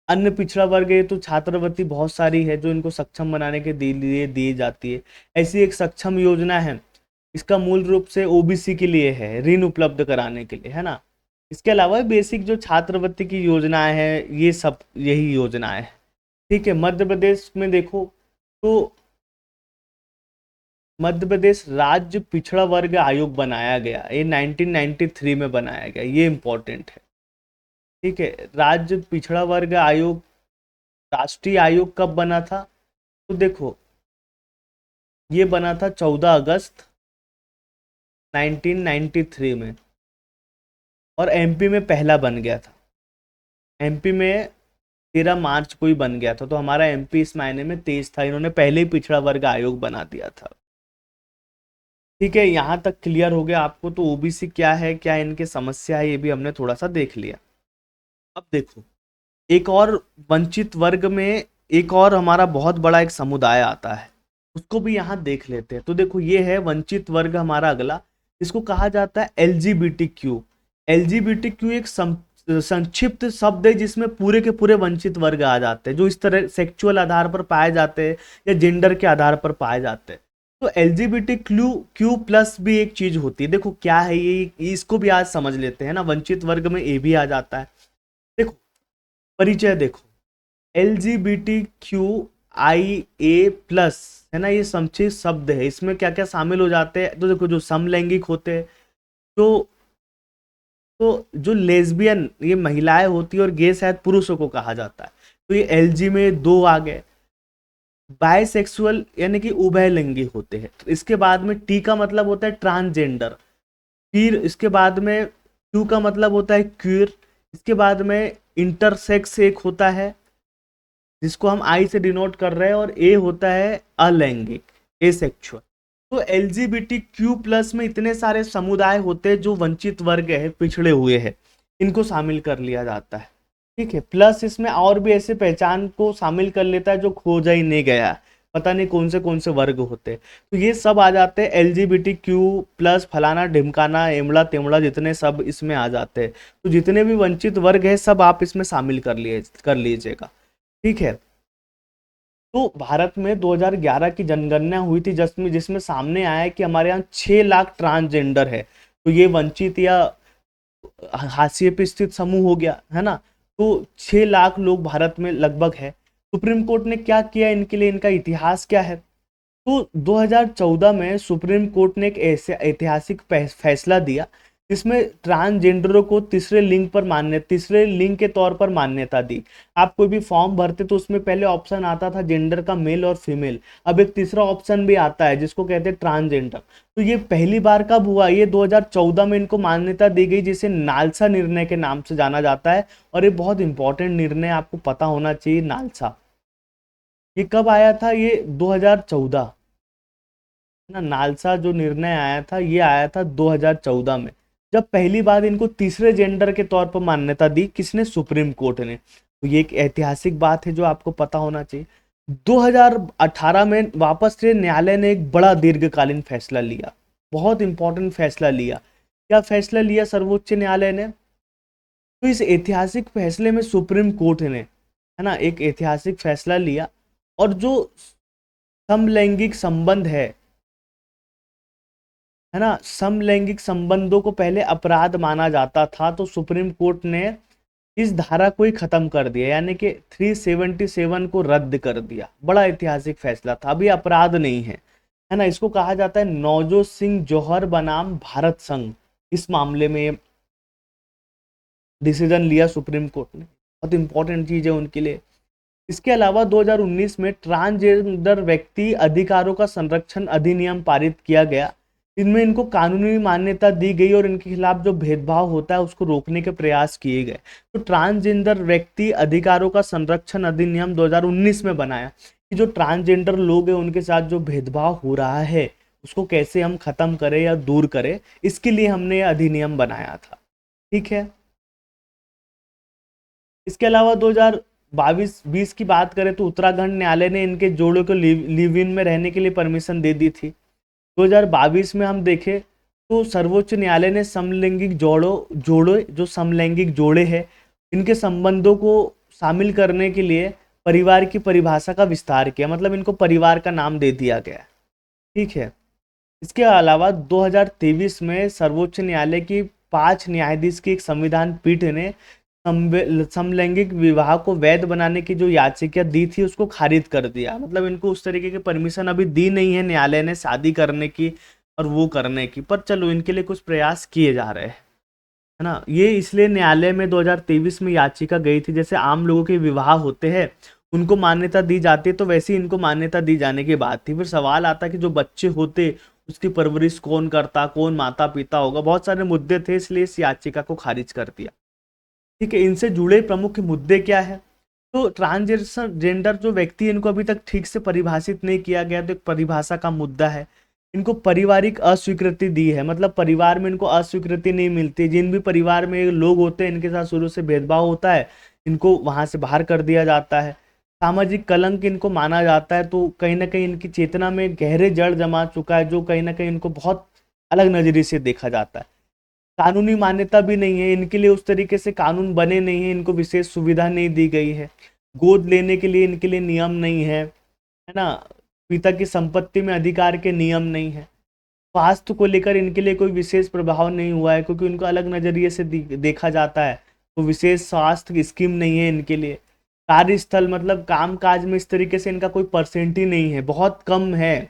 अन्य पिछड़ा वर्ग है तो छात्रवृत्ति बहुत सारी है जो इनको सक्षम बनाने के लिए दी जाती है। ऐसी एक सक्षम योजना है, इसका मूल रूप से ओबीसी के लिए है, ऋण उपलब्ध कराने के लिए, है ना। इसके अलावा बेसिक जो छात्रवृत्ति की योजनाएं हैं ये सब यही योजनाएं हैं। ठीक है, मध्य प्रदेश में देखो तो मध्य प्रदेश राज्य पिछड़ा वर्ग आयोग बनाया गया, ये 1993 में बनाया गया, ये इंपॉर्टेंट है। ठीक है, राज्य पिछड़ा वर्ग आयोग, राष्ट्रीय आयोग कब बना था, तो देखो ये बना था 14 अगस्त 1993 में, और एमपी में पहला बन गया था। एमपी में 13 मार्च को ही बन गया था, तो हमारा एमपी इस मायने में तेज था, इन्होंने पहले ही पिछड़ा वर्ग आयोग बना दिया था। ठीक है, यहाँ तक क्लियर हो गया आपको। तो ओबीसी क्या है, क्या इनके समस्या है, ये भी हमने थोड़ा सा देख लिया। अब देखो एक और वंचित वर्ग में एक और हमारा बहुत बड़ा एक समुदाय आता है, उसको भी यहाँ देख लेते हैं। तो देखो ये है वंचित वर्ग हमारा अगला, इसको कहा जाता है एलजीबीटी क्यू। एलजीबीटी क्यू एक संक्षिप्त शब्द है जिसमें पूरे के पूरे वंचित वर्ग आ जाते हैं जो इस तरह सेक्सुअल आधार पर पाए जाते हैं या जेंडर के आधार पर पाए जाते हैं। तो एलजीबीटी क्यू प्लस भी एक चीज होती है। देखो क्या है ये, इसको भी आज समझ लेते हैं ना, वंचित वर्ग में ए भी आ जाता है। देखो परिचय देखो, LGBTQIA+ है ना, ये संक्षिप्त शब्द है, इसमें क्या क्या शामिल हो जाते हैं। तो देखो जो समलैंगिक होते हैं, जो लेस्बियन ये महिलाएं होती है, और गे शायद पुरुषों को कहा जाता है, तो ये एलजी में दो आ गए। बायसेक्सुअल यानी कि उभयलिंगी होते हैं। तो इसके बाद में टी का मतलब होता है ट्रांसजेंडर, फिर इसके बाद में क्यू का मतलब होता है क्यूर, इसके बाद में इंटरसेक्स एक होता है जिसको हम आई से डिनोट कर रहे हैं, और ए होता है अलैंगिक, एसेक्सुअल। तो LGBTQ+ में इतने सारे समुदाय होते हैं जो वंचित वर्ग है, पिछड़े हुए हैं, इनको शामिल कर लिया जाता है। ठीक है, प्लस इसमें और भी ऐसे पहचान को शामिल कर लेता है जो खोजा ही नहीं गया, पता नहीं कौन से वर्ग होते हैं। तो ये सब आ जाते हैं LGBTQ+ फलाना ढिमकाना एमड़ा तेमड़ा, जितने सब इसमें आ जाते हैं। तो जितने भी वंचित वर्ग है सब आप इसमें शामिल कर लीजिएगा। ठीक है, तो भारत में 2011 की जनगणना हुई थी जिसमें सामने आया कि हमारे यहाँ 6 लाख ट्रांसजेंडर है। तो ये वंचित या हाशिए पे स्थित समूह हो गया, है ना। तो 6 लाख लोग भारत में लगभग है। सुप्रीम कोर्ट ने क्या किया इनके लिए, इनका इतिहास क्या है। तो 2014 में सुप्रीम कोर्ट ने एक ऐसे ऐतिहासिक फैसला दिया जिसमें ट्रांसजेंडरों को तीसरे लिंग के तौर पर मान्यता दी। आप कोई भी फॉर्म भरते तो उसमें पहले ऑप्शन आता था जेंडर का मेल और फीमेल, अब एक तीसरा ऑप्शन भी आता है जिसको कहते हैं ट्रांसजेंडर। तो ये पहली बार कब हुआ, ये 2014 में इनको मान्यता दी गई, जिसे नालसा निर्णय के नाम से जाना जाता है। और ये बहुत इंपॉर्टेंट निर्णय, आपको पता होना चाहिए नालसा। ये कब आया था, ये 2014 ना, नालसा जो निर्णय आया था ये आया था 2014 में, जब पहली बार इनको तीसरे जेंडर के तौर पर मान्यता दी, किसने, सुप्रीम कोर्ट ने। तो ये एक ऐतिहासिक बात है जो आपको पता होना चाहिए। 2018 में वापस से न्यायालय ने एक बड़ा दीर्घकालीन फैसला लिया, बहुत इंपॉर्टेंट फैसला लिया। क्या फैसला लिया सर्वोच्च न्यायालय ने, तो इस ऐतिहासिक फैसले में सुप्रीम कोर्ट ने, है ना, एक ऐतिहासिक फैसला लिया। और जो समलैंगिक संबंध है ना, समलैंगिक संबंधों को पहले अपराध माना जाता था, तो सुप्रीम कोर्ट ने इस धारा को ही खत्म कर दिया, यानी कि 377 को रद्द कर दिया। बड़ा ऐतिहासिक फैसला था, अभी अपराध नहीं है ना। इसको कहा जाता है नवजोत सिंह जौहर बनाम भारत संघ, इस मामले में डिसीजन लिया सुप्रीम कोर्ट ने, बहुत इंपॉर्टेंट चीज है उनके लिए। इसके अलावा 2019 में ट्रांसजेंडर व्यक्ति अधिकारों का संरक्षण अधिनियम पारित किया गया। इनमें इनको कानूनी मान्यता दी गई और इनके खिलाफ जो भेदभाव होता है उसको रोकने के प्रयास किए गए। तो ट्रांसजेंडर व्यक्ति अधिकारों का संरक्षण अधिनियम 2019 में बनाया कि जो ट्रांसजेंडर लोग हैं उनके साथ जो भेदभाव हो रहा है उसको कैसे हम खत्म करें या दूर करें, इसके लिए हमने ये अधिनियम बनाया था। ठीक है। इसके अलावा 2022-20 की बात करें तो उत्तराखंड न्यायालय ने इनके जोड़ों को लिव इन में रहने के लिए परमिशन दे दी थी। 2022 में हम देखें तो सर्वोच्च न्यायालय ने समलैंगिक जोड़े जो समलैंगिक जोड़े हैं इनके संबंधों को शामिल करने के लिए परिवार की परिभाषा का विस्तार किया, मतलब इनको परिवार का नाम दे दिया गया। ठीक है। इसके अलावा 2023 में सर्वोच्च न्यायालय की 5 न्यायाधीश की एक संविधान पीठ ने समलैंगिक विवाह को वैध बनाने की जो याचिका दी थी उसको खारिज कर दिया। मतलब इनको उस तरीके की परमिशन अभी दी नहीं है न्यायालय ने शादी करने की और वो करने की, पर चलो इनके लिए कुछ प्रयास किए जा रहे हैं, है ना। ये इसलिए न्यायालय में 2023 में याचिका गई थी, जैसे आम लोगों के विवाह होते हैं उनको मान्यता दी जाती है तो वैसे ही इनको मान्यता दी जाने की बात थी। फिर सवाल आता कि जो बच्चे होते उसकी परवरिश कौन करता, कौन माता पिता होगा, बहुत सारे मुद्दे थे, इसलिए इस याचिका को खारिज कर दिया। ठीक है। इनसे जुड़े प्रमुख मुद्दे क्या है, तो ट्रांसजेंडर जो व्यक्ति इनको अभी तक ठीक से परिभाषित नहीं किया गया, तो एक परिभाषा का मुद्दा है। इनको पारिवारिक अस्वीकृति दी है, मतलब परिवार में इनको अस्वीकृति नहीं मिलती। जिन भी परिवार में लोग होते हैं इनके साथ शुरू से भेदभाव होता है, इनको वहां से बाहर कर दिया जाता है। सामाजिक कलंक इनको माना जाता है, तो कहीं ना कहीं इनकी चेतना में गहरे जड़ जमा चुका है, जो कहीं ना कहीं इनको बहुत अलग नजरिए से देखा जाता है। कानूनी मान्यता भी नहीं है इनके लिए, उस तरीके से कानून बने नहीं है, इनको विशेष सुविधा नहीं दी गई है। गोद लेने के लिए इनके लिए नियम नहीं है ना। पिता की संपत्ति में अधिकार के नियम नहीं है। स्वास्थ्य को लेकर इनके लिए कोई विशेष प्रभाव नहीं हुआ है, क्योंकि उनको अलग नजरिए से देखा जाता है, तो विशेष स्वास्थ्य की स्कीम नहीं है इनके लिए। कार्यस्थल मतलब काम काज में इस तरीके से इनका कोई परसेंट ही नहीं है, बहुत कम है।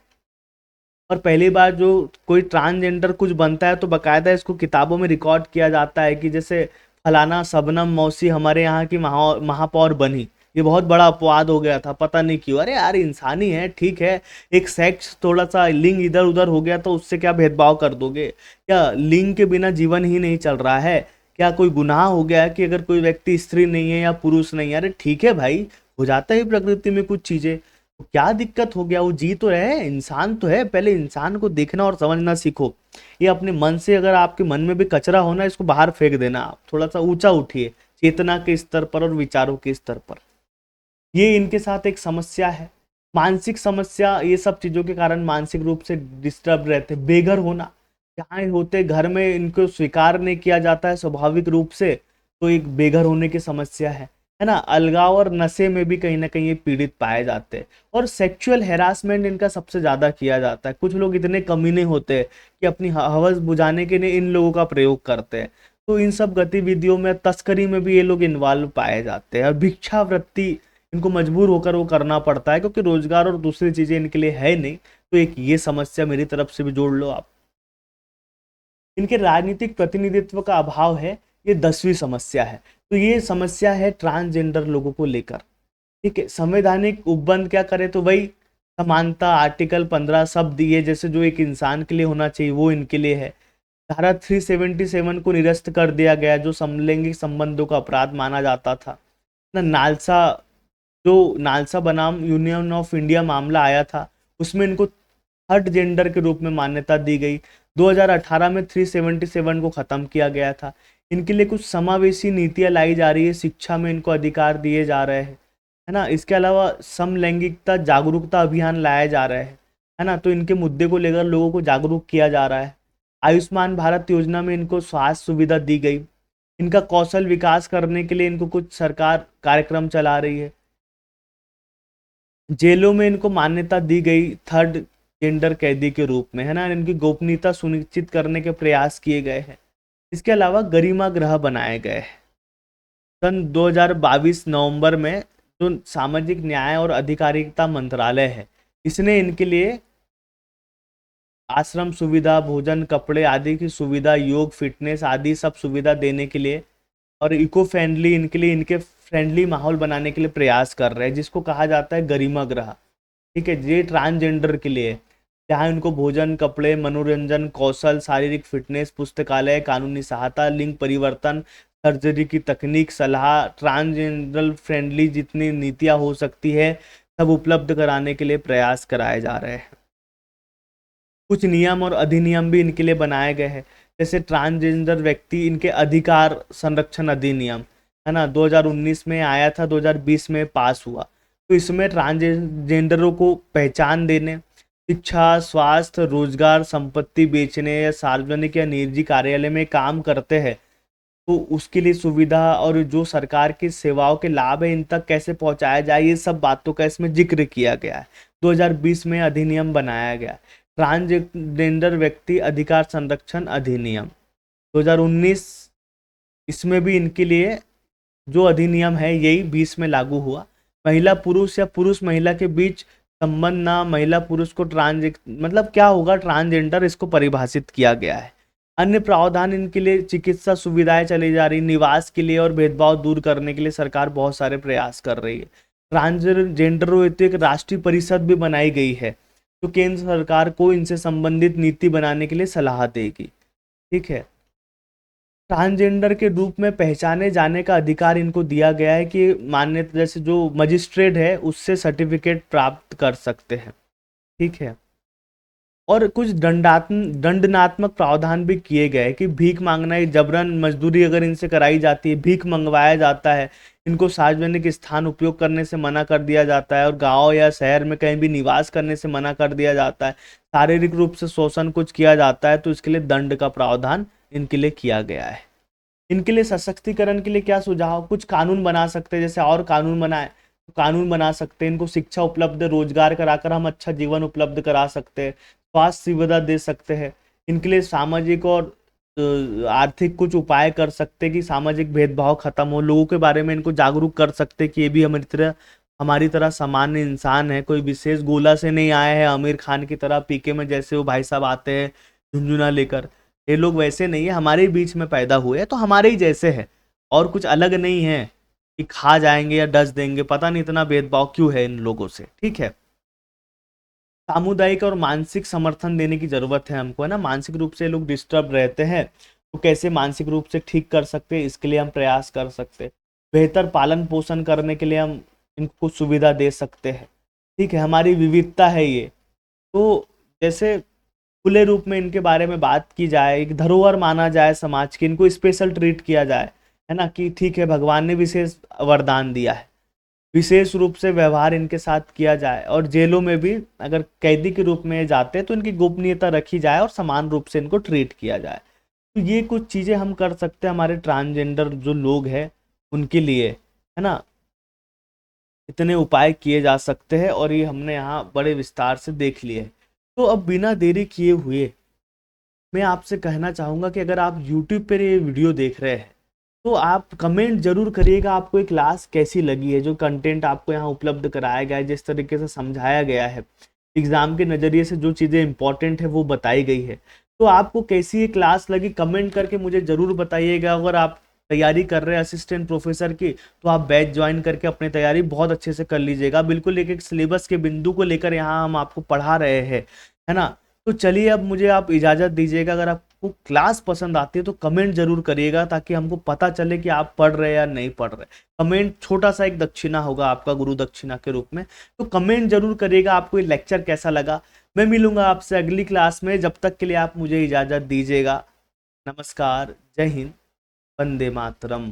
और पहली बार जो कोई ट्रांसजेंडर कुछ बनता है तो बकायदा इसको किताबों में रिकॉर्ड किया जाता है कि जैसे फलाना शबनम मौसी हमारे यहाँ की महापौर बनी। ये बहुत बड़ा अपवाद हो गया था, पता नहीं क्यों। अरे यार इंसानी है, ठीक है, एक सेक्स थोड़ा सा लिंग इधर उधर हो गया तो उससे क्या भेदभाव कर दोगे? क्या लिंग के बिना जीवन ही नहीं चल रहा है? क्या कोई गुनाह हो गया कि अगर कोई व्यक्ति स्त्री नहीं है या पुरुष नहीं है? अरे ठीक है भाई, हो जाता है प्रकृति में कुछ चीजें, तो क्या दिक्कत हो गया? वो जी तो रहे, इंसान तो है। पहले इंसान को देखना और समझना सीखो। ये अपने मन से, अगर आपके मन में भी कचरा होना इसको बाहर फेंक देना। आप थोड़ा सा ऊंचा उठिए चेतना के स्तर पर और विचारों के स्तर पर। ये इनके साथ एक समस्या है, मानसिक समस्या। ये सब चीजों के कारण मानसिक रूप से डिस्टर्ब रहते। बेघर होना, जहाँ होते घर में इनको स्वीकार नहीं किया जाता है स्वाभाविक रूप से, तो एक बेघर होने की समस्या है ना। अलगाव और नशे में भी कहीं ना कहीं ये पीड़ित पाए जाते हैं। और सेक्सुअल हैरासमेंट इनका सबसे ज्यादा किया जाता है। कुछ लोग इतने कमीने होते हैं कि अपनी हवस बुझाने के लिए इन लोगों का प्रयोग करते हैं, तो इन सब गतिविधियों में, तस्करी में भी ये लोग इन्वॉल्व पाए जाते हैं। और भिक्षावृत्ति इनको मजबूर होकर वो करना पड़ता है, क्योंकि रोजगार और दूसरी चीजें इनके लिए है नहीं। तो एक ये समस्या मेरी तरफ से भी जोड़ लो आप। इनके राजनीतिक प्रतिनिधित्व का अभाव है, ये 10वीं समस्या है। तो ये समस्या है ट्रांसजेंडर लोगों को लेकर। ठीक है। संवैधानिक उपबंध क्या करे, तो वही समानता, आर्टिकल 15 सब दिए, जैसे जो एक इंसान के लिए होना चाहिए वो इनके लिए है। धारा 377 को निरस्त कर दिया गया, जो समलैंगिक संबंधों का अपराध माना जाता था ना। नालसा, जो नालसा बनाम यूनियन ऑफ इंडिया मामला आया था, उसमें इनको थर्ड जेंडर के रूप में मान्यता दी गई। 2018 में 377 को खत्म किया गया था। इनके लिए कुछ समावेशी नीतियां लाई जा रही है, शिक्षा में इनको अधिकार दिए जा रहे हैं, है ना। इसके अलावा समलैंगिकता जागरूकता अभियान लाया जा रहा है ना। तो इनके मुद्दे को लेकर लोगों को जागरूक किया जा रहा है। आयुष्मान भारत योजना में इनको स्वास्थ्य सुविधा दी गई। इनका कौशल विकास करने के लिए इनको कुछ सरकार कार्यक्रम चला रही है। जेलों में इनको मान्यता दी गई थर्ड जेंडर कैदी के रूप में, है ना। इनकी गोपनीयता सुनिश्चित करने के प्रयास किए गए हैं। इसके अलावा गरिमा गृह बनाए गए हैं। सन 2022 नवंबर में जो सामाजिक न्याय और अधिकारिता मंत्रालय है, इसने इनके लिए आश्रम सुविधा, भोजन, कपड़े आदि की सुविधा, योग, फिटनेस आदि सब सुविधा देने के लिए और इको फ्रेंडली इनके लिए इनके फ्रेंडली माहौल बनाने के लिए प्रयास कर रहे हैं, जिसको कहा जाता है गरिमा गृह। ठीक है, ये ट्रांसजेंडर के लिए, जहाँ उनको भोजन, कपड़े, मनोरंजन, कौशल, शारीरिक फिटनेस, पुस्तकालय, कानूनी सहायता, लिंग परिवर्तन, सर्जरी की तकनीक, सलाह, ट्रांसजेंडर फ्रेंडली जितनी नीतियाँ हो सकती है सब उपलब्ध कराने के लिए प्रयास कराए जा रहे हैं। कुछ नियम और अधिनियम भी इनके लिए बनाए गए हैं, जैसे ट्रांसजेंडर व्यक्ति इनके अधिकार संरक्षण अधिनियम, है ना, 2019 में आया था, 2020 में पास हुआ। तो इसमें ट्रांसजेंडरों को पहचान देने, शिक्षा, स्वास्थ्य, रोजगार, संपत्ति बेचने या सार्वजनिक या निजी कार्यालय में काम करते हैं तो उसके लिए सुविधा और जो सरकार की सेवाओं के लाभ है इन तक कैसे पहुंचाया जाए, ये सब बातों का इसमें जिक्र किया गया है। 2020 में अधिनियम बनाया गया, ट्रांसजेंडर व्यक्ति अधिकार संरक्षण अधिनियम। 2019 इसमें भी इनके लिए जो अधिनियम है यही 20 में लागू हुआ। महिला पुरुष या पुरुष महिला के बीच संबंध ना, महिला पुरुष को मतलब क्या होगा ट्रांसजेंडर, इसको परिभाषित किया गया है। अन्य प्रावधान इनके लिए चिकित्सा सुविधाएं चली जा रही, निवास के लिए और भेदभाव दूर करने के लिए सरकार बहुत सारे प्रयास कर रही है। ट्रांसजेंडर हेतु एक राष्ट्रीय परिषद भी बनाई गई है तो केंद्र सरकार को इनसे संबंधित नीति बनाने के लिए सलाह देगी। ठीक है, ट्रांसजेंडर के रूप में पहचाने जाने का अधिकार इनको दिया गया है कि मान्यता, जैसे जो मजिस्ट्रेट है उससे सर्टिफिकेट प्राप्त कर सकते हैं। ठीक है, और कुछ दंडनात्मक प्रावधान भी किए गए कि भीख मांगना, जबरन मजदूरी अगर इनसे कराई जाती है, भीख मंगवाया जाता है, इनको सार्वजनिक स्थान उपयोग करने से मना कर दिया जाता है और गांव या शहर में कहीं भी निवास करने से मना कर दिया जाता है, शारीरिक रूप से शोषण कुछ किया जाता है तो इसके लिए दंड का प्रावधान इनके लिए किया गया है। इनके लिए सशक्तिकरण के लिए क्या सुझाव, कुछ कानून बना सकते हैं, जैसे और कानून बनाए तो कानून बना सकते हैं, इनको शिक्षा उपलब्ध, रोजगार कराकर हम अच्छा जीवन उपलब्ध करा सकते हैं, स्वास्थ्य सुविधा दे सकते हैं। इनके लिए सामाजिक और आर्थिक कुछ उपाय कर सकते हैं कि सामाजिक भेदभाव खत्म हो, लोगों के बारे में इनको जागरूक कर सकते हैं कि ये भी हमारी तरह सामान्य इंसान है, कोई विशेष गोला से नहीं आए हैं आमिर खान की तरह पीके में जैसे वो भाई साहब आते हैं झुंझुना लेकर, ये लोग वैसे नहीं है, हमारे ही बीच में पैदा हुए हैं तो हमारे ही जैसे है और कुछ अलग नहीं है कि खा जाएंगे या डस देंगे, पता नहीं इतना भेदभाव क्यों है इन लोगों से। ठीक है, सामुदायिक और मानसिक समर्थन देने की जरूरत है हमको, है ना, मानसिक रूप से लोग डिस्टर्ब रहते हैं तो कैसे मानसिक रूप से ठीक कर सकते हैं, इसके लिए हम प्रयास कर सकते हैं। बेहतर पालन पोषण करने के लिए हम इनको सुविधा दे सकते हैं। ठीक है, हमारी विविधता है ये, तो जैसे खुले रूप में इनके बारे में बात की जाए, एक धरोहर माना जाए समाज की, इनको स्पेशल ट्रीट किया जाए, है ना, कि ठीक है भगवान ने विशेष वरदान दिया है, विशेष रूप से व्यवहार इनके साथ किया जाए और जेलों में भी अगर कैदी के रूप में जाते हैं तो इनकी गोपनीयता रखी जाए और समान रूप से इनको ट्रीट किया जाए। तो ये कुछ चीज़ें हम कर सकते हैं हमारे ट्रांसजेंडर जो लोग हैं उनके लिए, है ना, इतने उपाय किए जा सकते हैं और ये हमने यहाँ बड़े विस्तार से देख लिए। तो अब बिना देरी किए हुए मैं आपसे कहना चाहूँगा कि अगर आप YouTube पर ये वीडियो देख रहे हैं तो आप कमेंट जरूर करिएगा आपको ये क्लास कैसी लगी है, जो कंटेंट आपको यहाँ उपलब्ध कराया गया है, जिस तरीके से समझाया गया है, एग्जाम के नज़रिए से जो चीज़ें इंपॉर्टेंट है वो बताई गई है, तो आपको कैसी ये क्लास लगी कमेंट करके मुझे ज़रूर बताइएगा। अगर आप तैयारी कर रहे हैं असिस्टेंट प्रोफेसर की तो आप बैच ज्वाइन करके अपनी तैयारी बहुत अच्छे से कर लीजिएगा। बिल्कुल एक एक सिलेबस के बिंदु को लेकर यहाँ हम आपको पढ़ा रहे हैं, है ना। तो चलिए अब मुझे आप इजाज़त दीजिएगा। अगर आपको क्लास पसंद आती है तो कमेंट जरूर करिएगा ताकि हमको पता चले कि आप पढ़ रहे हैं या नहीं पढ़ रहे। कमेंट छोटा सा एक दक्षिणा होगा आपका गुरु दक्षिणा के रूप में, तो कमेंट जरूर करिएगा आपको ये लेक्चर कैसा लगा। मैं मिलूंगा आपसे अगली क्लास में, जब तक के लिए आप मुझे इजाज़त दीजिएगा। नमस्कार, जय हिंद, वंदे मातरम।